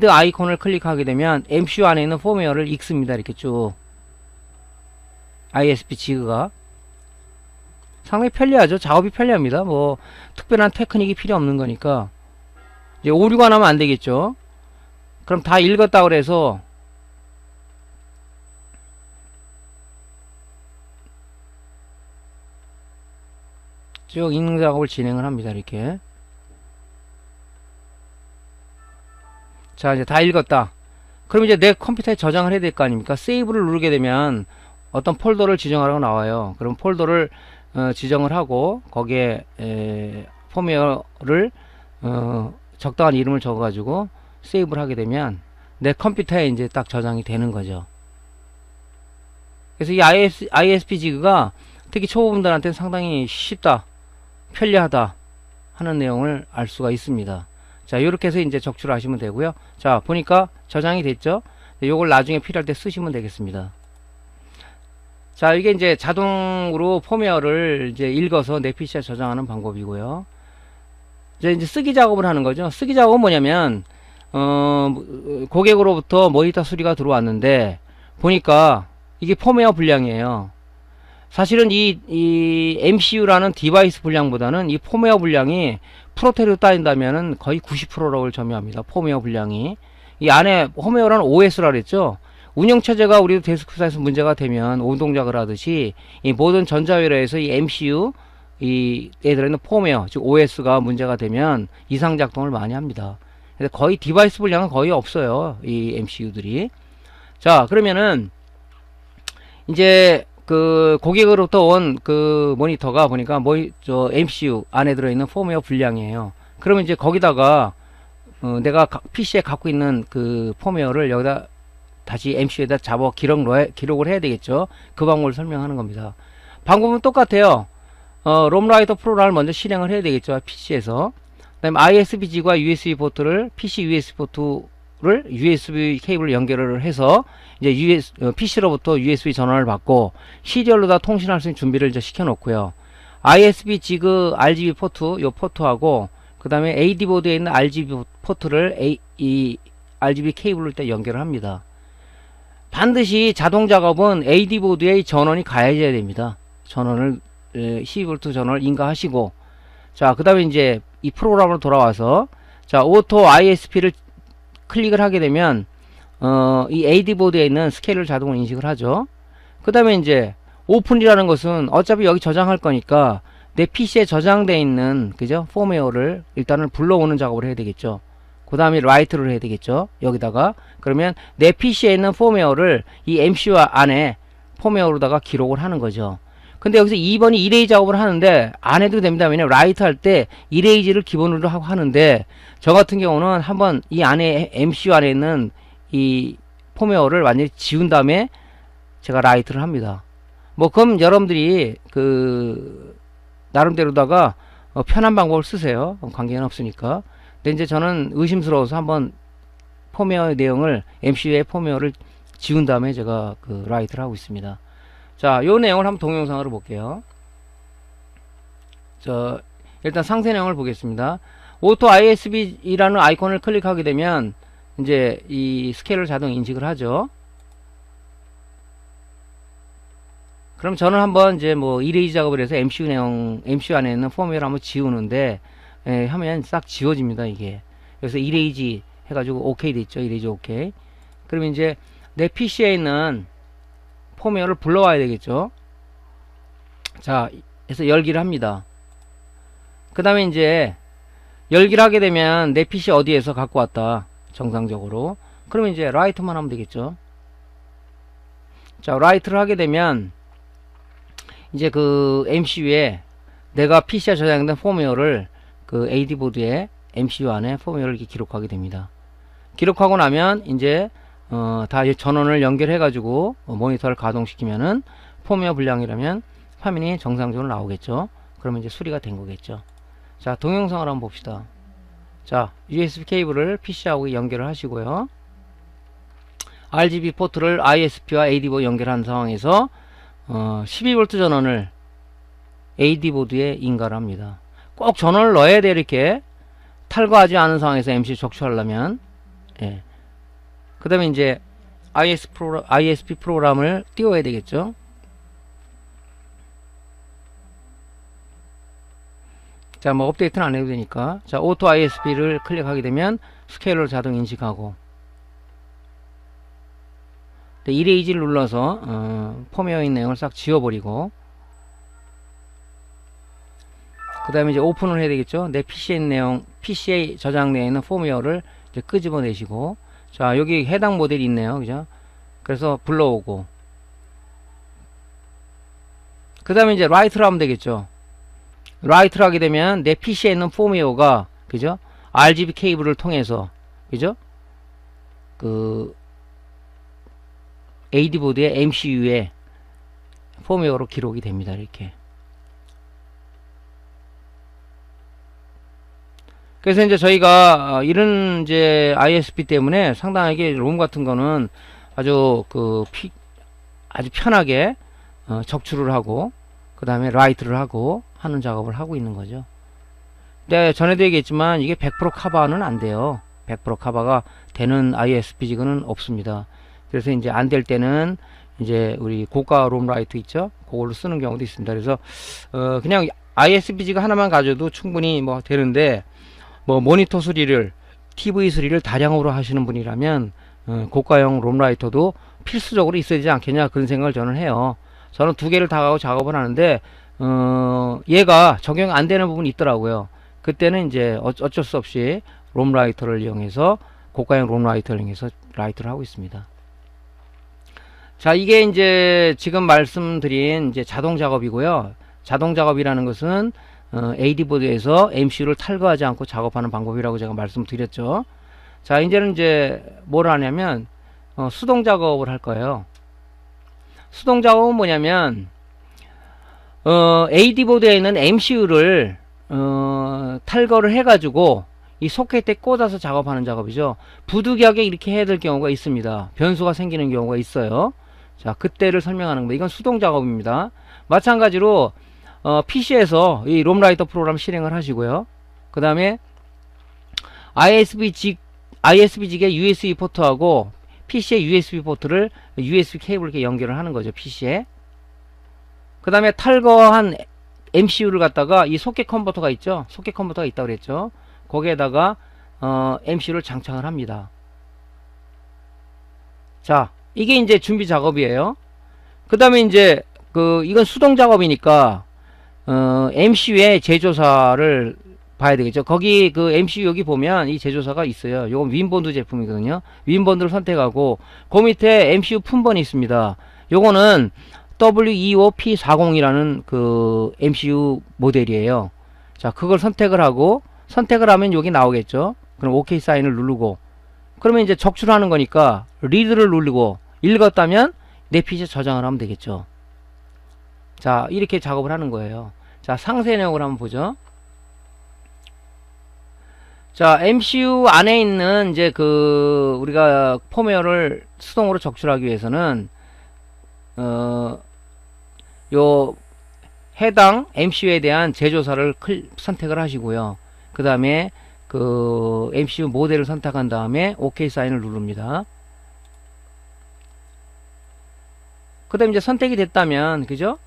아이콘을 클릭하게 되면 MCU 안에 있는 폼웨어를 읽습니다. 이렇게 쭉 ISP 지그가 상당히 편리하죠. 작업이 편리합니다. 뭐 특별한 테크닉이 필요 없는 거니까. 이제 오류가 나면 안 되겠죠. 그럼 다 읽었다 그래서 쭉 읽는 작업을 진행을 합니다. 이렇게. 자, 이제 다 읽었다. 그럼 이제 내 컴퓨터에 저장을 해야 될 거 아닙니까? 세이브를 누르게 되면 어떤 폴더를 지정하라고 나와요. 그럼 폴더를 지정을 하고 거기에 폼웨어를 적당한 이름을 적어 가지고 세이브를 하게 되면 내 컴퓨터에 이제 딱 저장이 되는 거죠. 그래서 이 ISP 지그가 특히 초보분들한테는 상당히 쉽다, 편리하다 하는 내용을 알 수가 있습니다. 자, 이렇게 해서 이제 적출을 하시면 되고요. 자, 보니까 저장이 됐죠. 요걸 나중에 필요할 때 쓰시면 되겠습니다. 자, 이게 이제 자동으로 폼웨어를 이제 읽어서 내 PC에 저장하는 방법이고요. 이제 쓰기 작업을 하는 거죠. 쓰기 작업은 뭐냐면 고객으로부터 모니터 수리가 들어왔는데 보니까 이게 폼웨어 분량이에요. 사실은 이 MCU라는 디바이스 분량보다는 이 폼웨어 분량이 프로테로 따진다면은 거의 90%라고 점유합니다. 폼웨어 분량이. 이 안에 홈웨어라는 OS라 그랬죠. 운영체제가 우리 데스크탑에서 문제가 되면 오동작을 하듯이 이 모든 전자회로에서 이 MCU 이 얘들에는 폼웨어 즉 OS가 문제가 되면 이상 작동을 많이 합니다. 그래서 거의 디바이스 분량은 거의 없어요. 이 MCU들이. 자, 그러면은 이제 그 고객으로부터 온 그 모니터가 보니까 저 MCU 안에 들어있는 폼웨어 분량이에요. 그러면 이제 거기다가 내가 PC에 갖고 있는 그 폼웨어를 여기다 다시 MCU에다 잡아 기록을 해야 되겠죠. 그 방법을 설명하는 겁니다. 방법은 똑같아요. 롬라이터 프로그램을 먼저 실행을 해야 되겠죠. PC에서. 그 다음에 ISPG과 USB 포트를 PC USB 포트를 USB 케이블을 연결을 해서 이제 PC로부터 USB 전원을 받고 시리얼로 다 통신할 수 있는 준비를 이제 시켜 놓고요. ISP 지그 RGB 포트 요 포트하고 그 다음에 AD 보드에 있는 RGB 포트를 이 RGB 케이블로 일단 연결을 합니다. 반드시 자동 작업은 AD 보드에 전원이 가해져야 됩니다. 전원을 12V 전원을 인가하시고, 자, 그 다음에 이제 이 프로그램으로 돌아와서 자, 오토 ISP를 클릭을 하게 되면 이 AD 보드에 있는 스케일을 자동으로 인식을 하죠. 그 다음에 이제 오픈이라는 것은 어차피 여기 저장할 거니까 내 PC에 저장되어 있는 그죠 폼웨어를 일단은 불러오는 작업을 해야 되겠죠. 그 다음에 라이트를 해야 되겠죠. 여기다가 그러면 내 PC에 있는 폼웨어를 이 MCU 안에 폼웨어로다가 기록을 하는 거죠. 근데 여기서 2번이 이레이즈 작업을 하는데 안 해도 됩니다. 왜냐면 라이트 할 때 이레이즈를 기본으로 하고 하는데 저 같은 경우는 한번 이 안에 MCU 안에 있는 이 폼웨어를 완전히 지운 다음에 제가 라이트를 합니다. 뭐 그럼 여러분들이 그 나름대로다가 편한 방법을 쓰세요. 관계는 없으니까. 근데 이제 저는 의심스러워서 한번 폼웨어 내용을 MCU의 폼웨어를 지운 다음에 제가 그 라이트를 하고 있습니다. 자, 요 내용을 한번 동영상으로 볼게요. 일단 상세 내용을 보겠습니다. 오토 ISP라는 아이콘을 클릭하게 되면 이제 이 스케일을 자동 인식을 하죠. 그럼 저는 한번 이제 뭐 이레이즈 작업을 해서 MCU 안에 있는 폼웨어를 한번 지우는데 하면 싹 지워집니다. 이게 여기서 이레이즈 해가지고 OK 됐죠. 이레이즈 OK. 그러면 이제 내 PC에 있는 폼웨어를 불러와야 되겠죠. 자, 그래서 열기를 합니다. 그 다음에 이제 열기를 하게 되면 내 PC 어디에서 갖고 왔다. 정상적으로. 그러면 이제 라이트만 하면 되겠죠. 자, 라이트를 하게 되면 이제 그 MCU에 내가 PC에 저장된 펌웨어를 그 AD보드에 MCU 안에 펌웨어를 이렇게 기록하게 됩니다. 기록하고 나면 이제 다 전원을 연결해 가지고 모니터를 가동시키면은 펌웨어 불량이라면 화면이 정상적으로 나오겠죠. 그러면 이제 수리가 된 거겠죠. 자, 동영상을 한번 봅시다. 자, USB 케이블을 PC하고 연결을 하시고요. RGB 포트를 ISP와 AD보드 연결한 상황에서 12V 전원을 AD보드에 인가를 합니다. 꼭 전원을 넣어야 돼. 이렇게 탈거하지 않은 상황에서 MC 적출하려면. 예. 그 다음에 이제 ISP 프로그램을 띄워야 되겠죠. 자, 뭐 업데이트는 안 해도 되니까. 자, 오토 ISP를 클릭하게 되면 스케일러를 자동 인식하고, 이레이지를 눌러서 펌웨어에 있는 내용을 싹 지워버리고, 그 다음에 이제 오픈을 해야 되겠죠. 내 PC에 있는 내용, PC에 저장되어 있는 펌웨어를 이제 끄집어내시고, 자, 여기 해당 모델이 있네요. 그죠? 그래서 불러오고, 그 다음에 이제 라이트를 하면 되겠죠. 라이트를 하게 되면 내 PC에 있는 펌웨어가, 그죠? RGB 케이블을 통해서, 그죠? 그 AD보드의 MCU에 펌웨어로 기록이 됩니다. 이렇게. 그래서 이제 저희가 이런 이제 ISP 때문에 상당하게 롬 같은 거는 아주 아주 편하게 적출을 하고, 그 다음에 라이트를 하고 하는 작업을 하고 있는 거죠. 근데 전에도 얘기했지만 이게 100% 카바는 안 돼요. 100% 카바가 되는 ISP 지금은 없습니다. 그래서 이제 안 될 때는 이제 우리 고가 롬 라이트 있죠? 그걸로 쓰는 경우도 있습니다. 그래서 그냥 ISP지가 하나만 가져도 충분히 뭐 되는데, 뭐 모니터 수리를, TV 수리를 다량으로 하시는 분이라면 고가형 롬 라이터도 필수적으로 있어야 되지 않겠냐, 그런 생각을 저는 해요. 저는 두 개를 다 가고 작업을 하는데 얘가 적용 안 되는 부분이 있더라고요. 그때는 이제 어쩔 수 없이 롬 라이터를 이용해서, 고가형 롬 라이터를 이용해서 라이트를 하고 있습니다. 자, 이게 이제 지금 말씀드린 이제 자동 작업이고요. 자동 작업이라는 것은 AD보드에서 MCU를 탈거하지 않고 작업하는 방법이라고 제가 말씀드렸죠. 자, 이제는 이제 뭘 하냐면 수동 작업을 할 거예요. 수동 작업은 뭐냐면 AD보드에 있는 MCU를 탈거를 해가지고 이 소켓에 꽂아서 작업하는 작업이죠. 부득이하게 이렇게 해야 될 경우가 있습니다. 변수가 생기는 경우가 있어요. 자, 그때를 설명하는 겁니다. 이건 수동 작업입니다. 마찬가지로 PC에서 이 롬라이터 프로그램 실행을 하시고요. 그 다음에 ISP직의 USB 포트하고 PC의 USB 포트를 USB 케이블 이렇게 연결을 하는 거죠. PC에. 그 다음에 탈거한 MCU를 갖다가 이 소켓 컨버터가 있죠. 소켓 컨버터가 있다고 그랬죠. 거기에다가 MCU를 장착을 합니다. 자, 이게 이제 준비 작업이에요. 그 다음에 이제 이건 수동 작업이니까 MCU의 제조사를 봐야 되겠죠. 거기 MCU 여기 보면 이 제조사가 있어요. 요건 윈본드 제품이거든요. 윈본드를 선택하고 그 밑에 MCU 품번이 있습니다. 요거는 WEOP40이라는 그 MCU 모델이에요. 자, 그걸 선택을 하면 여기 나오겠죠. 그럼 OK 사인을 누르고, 그러면 이제 적출하는 거니까 리드를 누르고 읽었다면 내 PC에 저장을 하면 되겠죠. 자, 이렇게 작업을 하는 거예요. 자, 상세 내용을 한번 보죠. 자, MCU 안에 있는 이제 우리가 펌웨어를 수동으로 적출하기 위해서는 요 해당 MCU에 대한 제조사를 선택을 하시고요. 그 다음에 MCU 모델을 선택한 다음에 OK 사인을 누릅니다. 그 다음에 이제 선택이 됐다면, 그죠?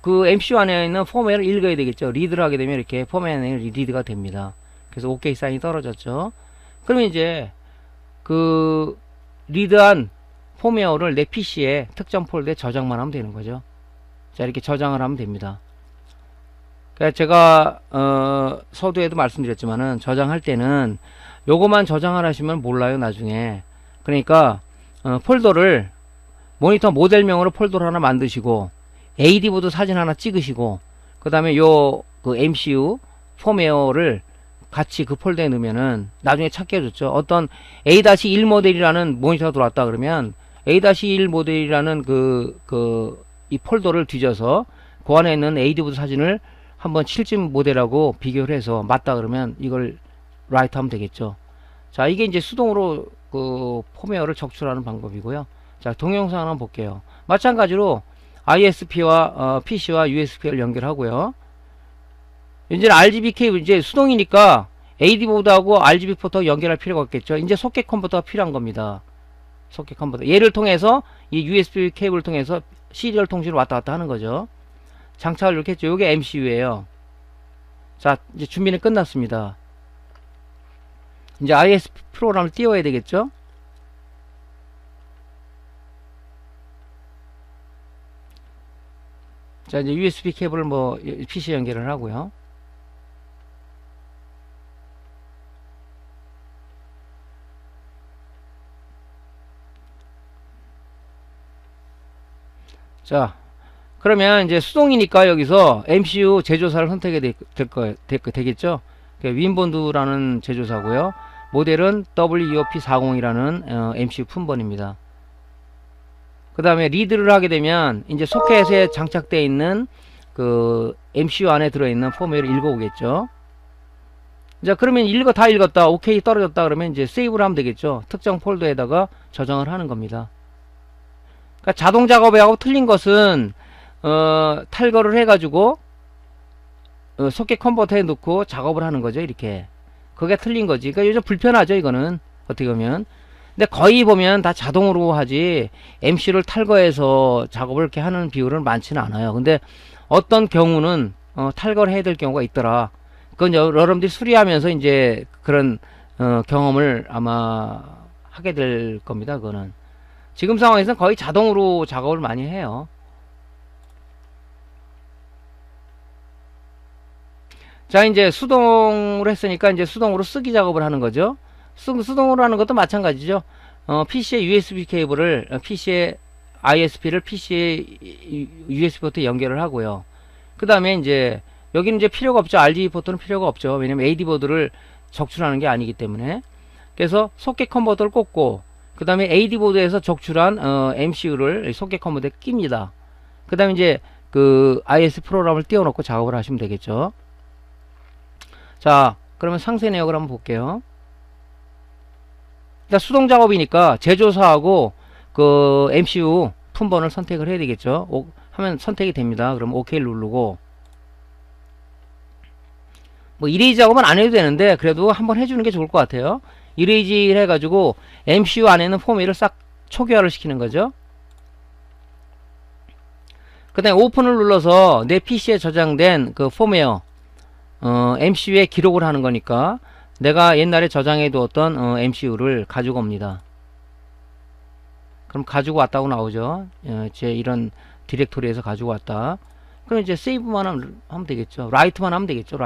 그 MCU 안에 있는 펌웨어를 읽어야 되겠죠. 리드를 하게 되면 이렇게 펌웨어 안에 리드가 됩니다. 그래서 OK 사인이 떨어졌죠. 그러면 이제 리드한 펌웨어를 내 PC에 특정 폴더에 저장만 하면 되는 거죠. 자, 이렇게 저장을 하면 됩니다. 그러니까 제가 서두에도 말씀드렸지만은 저장할 때는 요거만 저장을 하시면 몰라요 나중에. 그러니까 폴더를 모니터 모델명으로 폴더를 하나 만드시고 AD보드 사진 하나 찍으시고 그 다음에 요 그 MCU 폼웨어를 같이 그 폴더에 넣으면은 나중에 찾게 해줬죠. 어떤 A-1 모델이라는 모니터가 들어왔다 그러면 A-1 모델이라는 이 폴더를 뒤져서 그 안에 있는 AD보드 사진을 한번 실질 모델하고 비교를 해서 맞다 그러면 이걸 라이트 하면 되겠죠. 자, 이게 이제 수동으로 그 폼웨어를 적출하는 방법이고요. 자, 동영상 한번 볼게요. 마찬가지로 ISP와 PC와 USB를 연결하고요. 이제 RGB 케이블 이제 수동이니까 AD 보드하고 RGB 포트 연결할 필요가 없겠죠. 이제 소켓 컨버터가 필요한 겁니다. 소켓 컨버터. 얘를 통해서 이 USB 케이블을 통해서 시리얼 통신을 왔다 갔다 하는 거죠. 장착을 이렇게 했죠. 이게 MCU예요. 자, 이제 준비는 끝났습니다. 이제 ISP 프로그램을 띄워야 되겠죠. 자, 이제 USB 케이블을 뭐 PC 연결을 하고요. 자, 그러면 이제 수동이니까 여기서 MCU 제조사를 선택이 되겠죠. 윈본드라는 제조사고요. 모델은 WEOP40이라는 MCU 품번입니다. 그 다음에 리드를 하게 되면 이제 소켓에 장착되어 있는 그 MCU 안에 들어있는 폼웨어를 읽어오겠죠. 자, 그러면 다 읽었다. 오케이 떨어졌다 그러면 이제 세이브를 하면 되겠죠. 특정 폴더에다가 저장을 하는 겁니다. 그러니까 자동 작업하고 틀린 것은 탈거를 해가지고 소켓 컨버터에 넣고 작업을 하는 거죠. 이렇게 그게 틀린 거지. 그러니까 요즘 불편하죠. 이거는 어떻게 보면. 근데 거의 보면 다 자동으로 하지 MC를 탈거해서 작업을 이렇게 하는 비율은 많지는 않아요. 근데 어떤 경우는 탈거를 해야 될 경우가 있더라. 그건 여러분들이 수리하면서 이제 그런 경험을 아마 하게 될 겁니다. 그거는 지금 상황에서는 거의 자동으로 작업을 많이 해요. 자, 이제 수동으로 했으니까 이제 수동으로 쓰기 작업을 하는 거죠. 수동으로 하는 것도 마찬가지죠. PC의 USB 케이블을 PC의 ISP를 PC의 USB 포트에 연결을 하고요. 그 다음에 이제 여기는 이제 필요가 없죠. RGB 포트는 필요가 없죠. 왜냐면 AD 보드를 적출하는 게 아니기 때문에. 그래서 소켓 컨버터를 꽂고 그 다음에 AD 보드에서 적출한 MCU를 소켓 컨버터에 낍니다. 그 다음에 이제 그 IS 프로그램을 띄워놓고 작업을 하시면 되겠죠. 자, 그러면 상세 내역을 한번 볼게요. 일단 수동 작업이니까 제조사하고 그 MCU 품번을 선택을 해야 되겠죠. 하면 선택이 됩니다. 그럼 OK를 누르고 뭐 이레이지 작업은 안 해도 되는데 그래도 한번 해주는 게 좋을 것 같아요. 이레이지를 해가지고 MCU 안에는 폼웨어를 싹 초기화를 시키는 거죠. 그 다음에 오픈을 눌러서 내 PC에 저장된 그 폼웨어 MCU에 기록을 하는 거니까 내가 옛날에 저장해 두었던 MCU를 가지고 옵니다. 그럼 가지고 왔다고 나오죠. 제 이런 디렉토리에서 가지고 왔다. 그럼 이제 세이브만 하면 되겠죠. 라이트만 하면 되겠죠.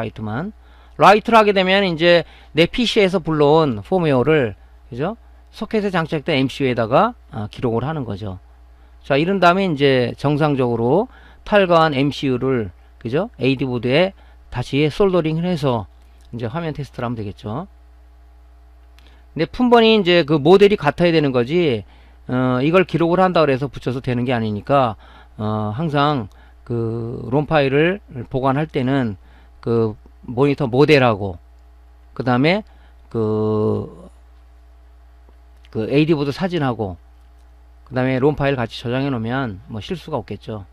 라이트를 하게 되면 이제 내 PC에서 불러온 폼웨어를 그죠? 소켓에 장착된 MCU에다가 기록을 하는 거죠. 자, 이런 다음에 이제 정상적으로 탈거한 MCU를 그죠? AD 보드에 다시 솔더링을 해서 이제 화면 테스트를 하면 되겠죠. 근데 품번이 이제 그 모델이 같아야 되는 거지, 이걸 기록을 한다 그래서 붙여서 되는 게 아니니까, 항상 그 롬 파일을 보관할 때는 그 모니터 모델하고, 그 다음에 그 AD 보드 사진하고, 그 다음에 롬 파일 같이 저장해 놓으면 뭐 실수가 없겠죠.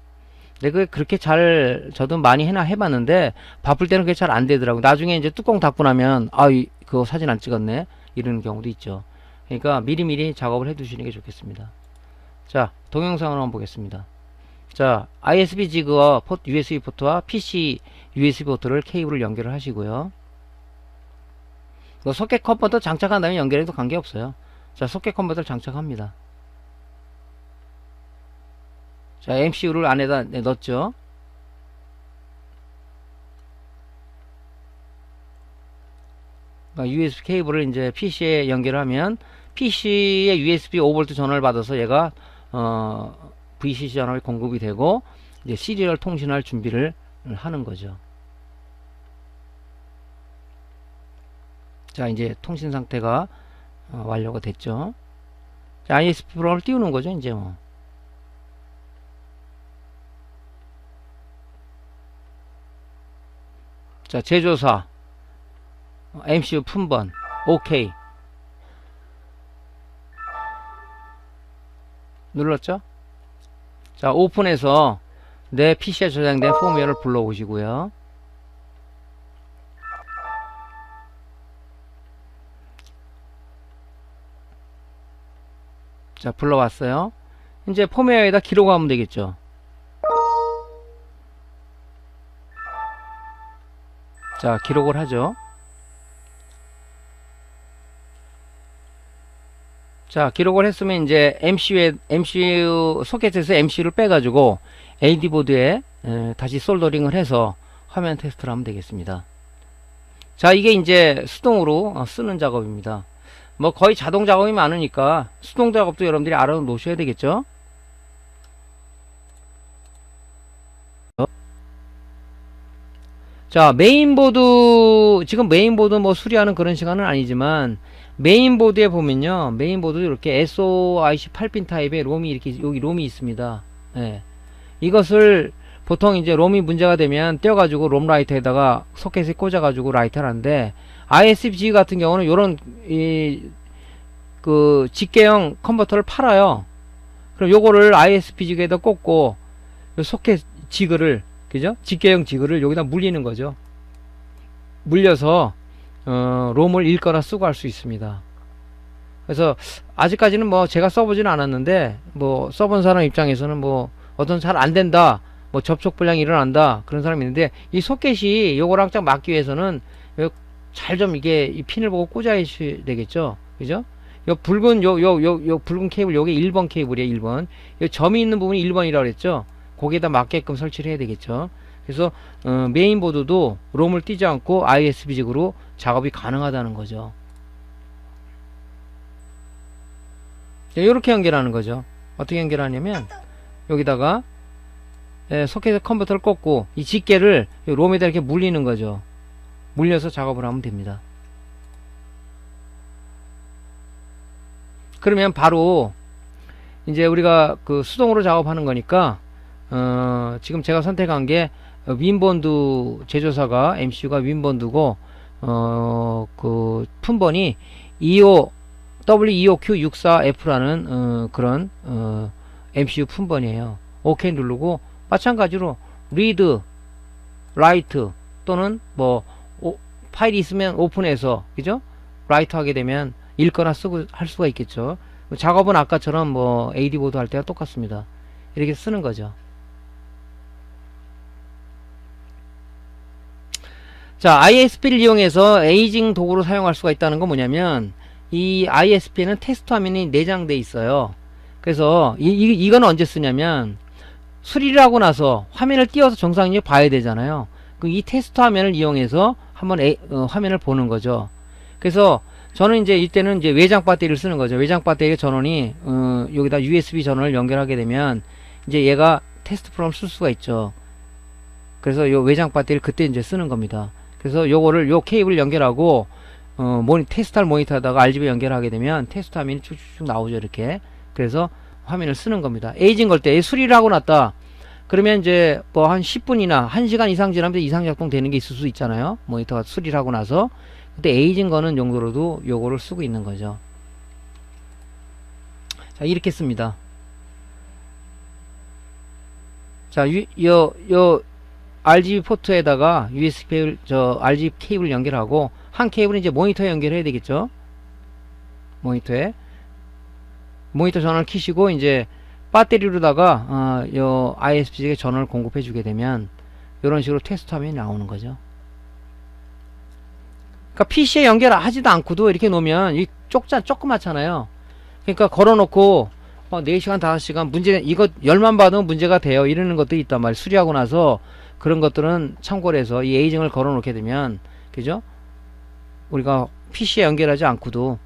근데 그렇게 저도 많이 해봤는데, 바쁠 때는 그게 잘 안 되더라고. 나중에 이제 뚜껑 닫고 나면, 그거 사진 안 찍었네. 이런 경우도 있죠. 그러니까 미리미리 작업을 해 두시는 게 좋겠습니다. 자, 동영상을 한번 보겠습니다. 자, ISP 지그와 USB 포트와 PC USB 포트를 케이블을 연결을 하시고요. 소켓 컨버터 장착한 다음에 연결해도 관계없어요. 자, 소켓 컨버터를 장착합니다. 자, MCU를 안에다 넣었죠. 그러니까 USB 케이블을 이제 PC에 연결하면 PC에 USB 5V 전원을 받아서 얘가 VCC 전압이 공급이 되고 이제 시리얼 통신할 준비를 하는 거죠. 자, 이제 통신 상태가 완료가 됐죠. 자, ISP 프로그램을 띄우는 거죠, 이제 뭐. 자, 제조사 MCU 품번 OK 눌렀죠? 자, 오픈해서 내 PC에 저장된 펌웨어를 불러오시고요. 자, 불러왔어요. 이제 펌웨어에다 기록하면 되겠죠. 자, 기록을 하죠. 자, 기록을 했으면 이제 MCU 소켓에서 MCU를 빼가지고 AD 보드에 다시 솔더링을 해서 화면 테스트를 하면 되겠습니다. 자, 이게 이제 수동으로 쓰는 작업입니다. 뭐 거의 자동 작업이 많으니까 수동 작업도 여러분들이 알아 놓으셔야 되겠죠. 자, 메인보드, 지금 메인보드 뭐 수리하는 그런 시간은 아니지만 메인보드에 보면요, 메인보드 이렇게 SOIC 8핀 타입의 롬이 이렇게 여기 롬이 있습니다. 예. 이것을 보통 이제 롬이 문제가 되면 떼어가지고 롬 라이터에다가 소켓에 꽂아가지고 라이터를 하는데 ISP 같은 경우는 요런 그 직계형 컨버터를 팔아요. 그럼 요거를 ISP 지그에다 꽂고 요 소켓 지그를, 그죠? 직계형 지그를 여기다 물리는 거죠. 물려서 롬을 읽거나 쓰고 할 수 있습니다. 그래서 아직까지는 뭐 제가 써보지는 않았는데 뭐 써본 사람 입장에서는 뭐 어떤 잘 안된다, 뭐 접촉 불량이 일어난다 그런 사람이 있는데 이 소켓이 요거랑 딱 맞기 위해서는 잘 좀 이게 이 핀을 보고 꽂아야 되겠죠. 그죠? 요 붉은 요 붉은 케이블, 요게 1번 케이블이에요. 1번. 요 점이 있는 부분이 1번이라고 그랬죠. 거기에다 맞게끔 설치를 해야 되겠죠. 그래서 메인보드도 롬을 띄지 않고 ISP직으로 작업이 가능하다는 거죠. 이렇게 연결하는 거죠. 어떻게 연결하냐면 여기다가 소켓에 컨버터를 꽂고 이 직계를 롬에다 이렇게 물리는 거죠. 물려서 작업을 하면 됩니다. 그러면 바로 이제 우리가 그 수동으로 작업하는 거니까 지금 제가 선택한 게 윈본드, 제조사가 MCU가 윈본드고 그 품번이 W25Q64F라는 그런 MCU 품번이에요. OK 누르고 마찬가지로 리드, 라이트 또는 뭐 파일이 있으면 오픈해서, 그죠? 라이트 하게 되면 읽거나 쓰고 할 수가 있겠죠. 작업은 아까처럼 뭐 AD 보드 할 때와 똑같습니다. 이렇게 쓰는 거죠. 자, ISP를 이용해서 에이징 도구로 사용할 수가 있다는 건 뭐냐면 이 ISP에는 테스트 화면이 내장돼 있어요. 그래서 이건 언제 쓰냐면 수리를 하고 나서 화면을 띄워서 정상적으로 봐야 되잖아요. 이 테스트 화면을 이용해서 한번 화면을 보는 거죠. 그래서 저는 이제 이때는 이제 외장 배터리를 쓰는 거죠. 외장 배터리 전원이 여기다 USB 전원을 연결하게 되면 이제 얘가 테스트 프로그램을 쓸 수가 있죠. 그래서 요 외장 배터리를 그때 이제 쓰는 겁니다. 그래서 요거를 요 케이블 연결하고 테스트할 모니터에다가 RGB 연결하게 되면 테스트 화면이 쭉쭉 나오죠. 이렇게. 그래서 화면을 쓰는 겁니다. 에이징 걸 때 수리를 하고 났다. 그러면 이제 뭐 한 10분이나 1시간 이상 지나면 이상 작동 되는 게 있을 수 있잖아요. 모니터가 수리를 하고 나서. 그때 에이징 거는 용도로도 요거를 쓰고 있는 거죠. 자, 이렇게 씁니다. 자, 요 RGB 포트에다가 USB RGB 케이블 연결하고 한 케이블은 이제 모니터에 연결해야 되겠죠. 모니터 전원을 켜시고 이제 배터리로다가 요 ISP에 전원을 공급해 주게 되면 이런 식으로 테스트 화면이 나오는 거죠. 그러니까 PC에 연결하지도 않고도 이렇게 놓으면 이 조그맣잖아요. 그러니까 걸어놓고 4시간 5시간 이거 열만 받으면 문제가 돼요. 이러는 것도 있단 말이에요. 수리하고 나서 그런 것들은 참고를 해서 이 에이징을 걸어 놓게 되면, 그죠? 우리가 PC에 연결하지 않고도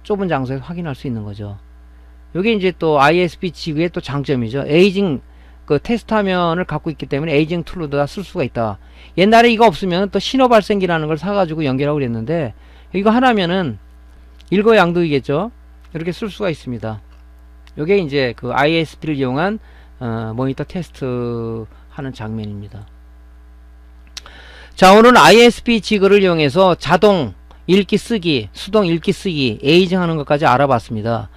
좁은 장소에서 확인할 수 있는 거죠. 이게 이제 또 ISP 지그의 또 장점이죠. 에이징 그 테스트 화면을 갖고 있기 때문에 에이징 툴로 다 쓸 수가 있다. 옛날에 이거 없으면 또 신호 발생기라는 걸 사가지고 연결하고 그랬는데 이거 하나면은 일거양득이겠죠. 이렇게 쓸 수가 있습니다. 이게 이제 그 ISP를 이용한 모니터 테스트 하는 장면입니다. 자, 오늘은 ISP 지그를 이용해서 자동 읽기 쓰기, 수동 읽기 쓰기, 에이징 하는 것까지 알아봤습니다.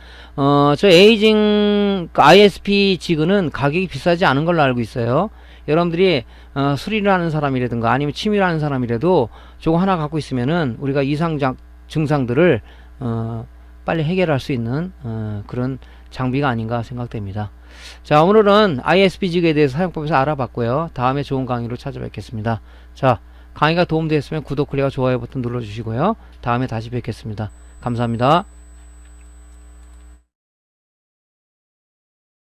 저 에이징 ISP 지그는 가격이 비싸지 않은 걸로 알고 있어요. 여러분들이 수리를 하는 사람이라든가 아니면 취미를 하는 사람이라도 저거 하나 갖고 있으면은 우리가 이상 증상들을 빨리 해결할 수 있는 그런 장비가 아닌가 생각됩니다. 자, 오늘은 ISP 지그에 대해서 사용법에서 알아봤고요. 다음에 좋은 강의로 찾아뵙겠습니다. 자, 강의가 도움되었으면 구독, 클릭과 좋아요 버튼 눌러주시고요. 다음에 다시 뵙겠습니다. 감사합니다.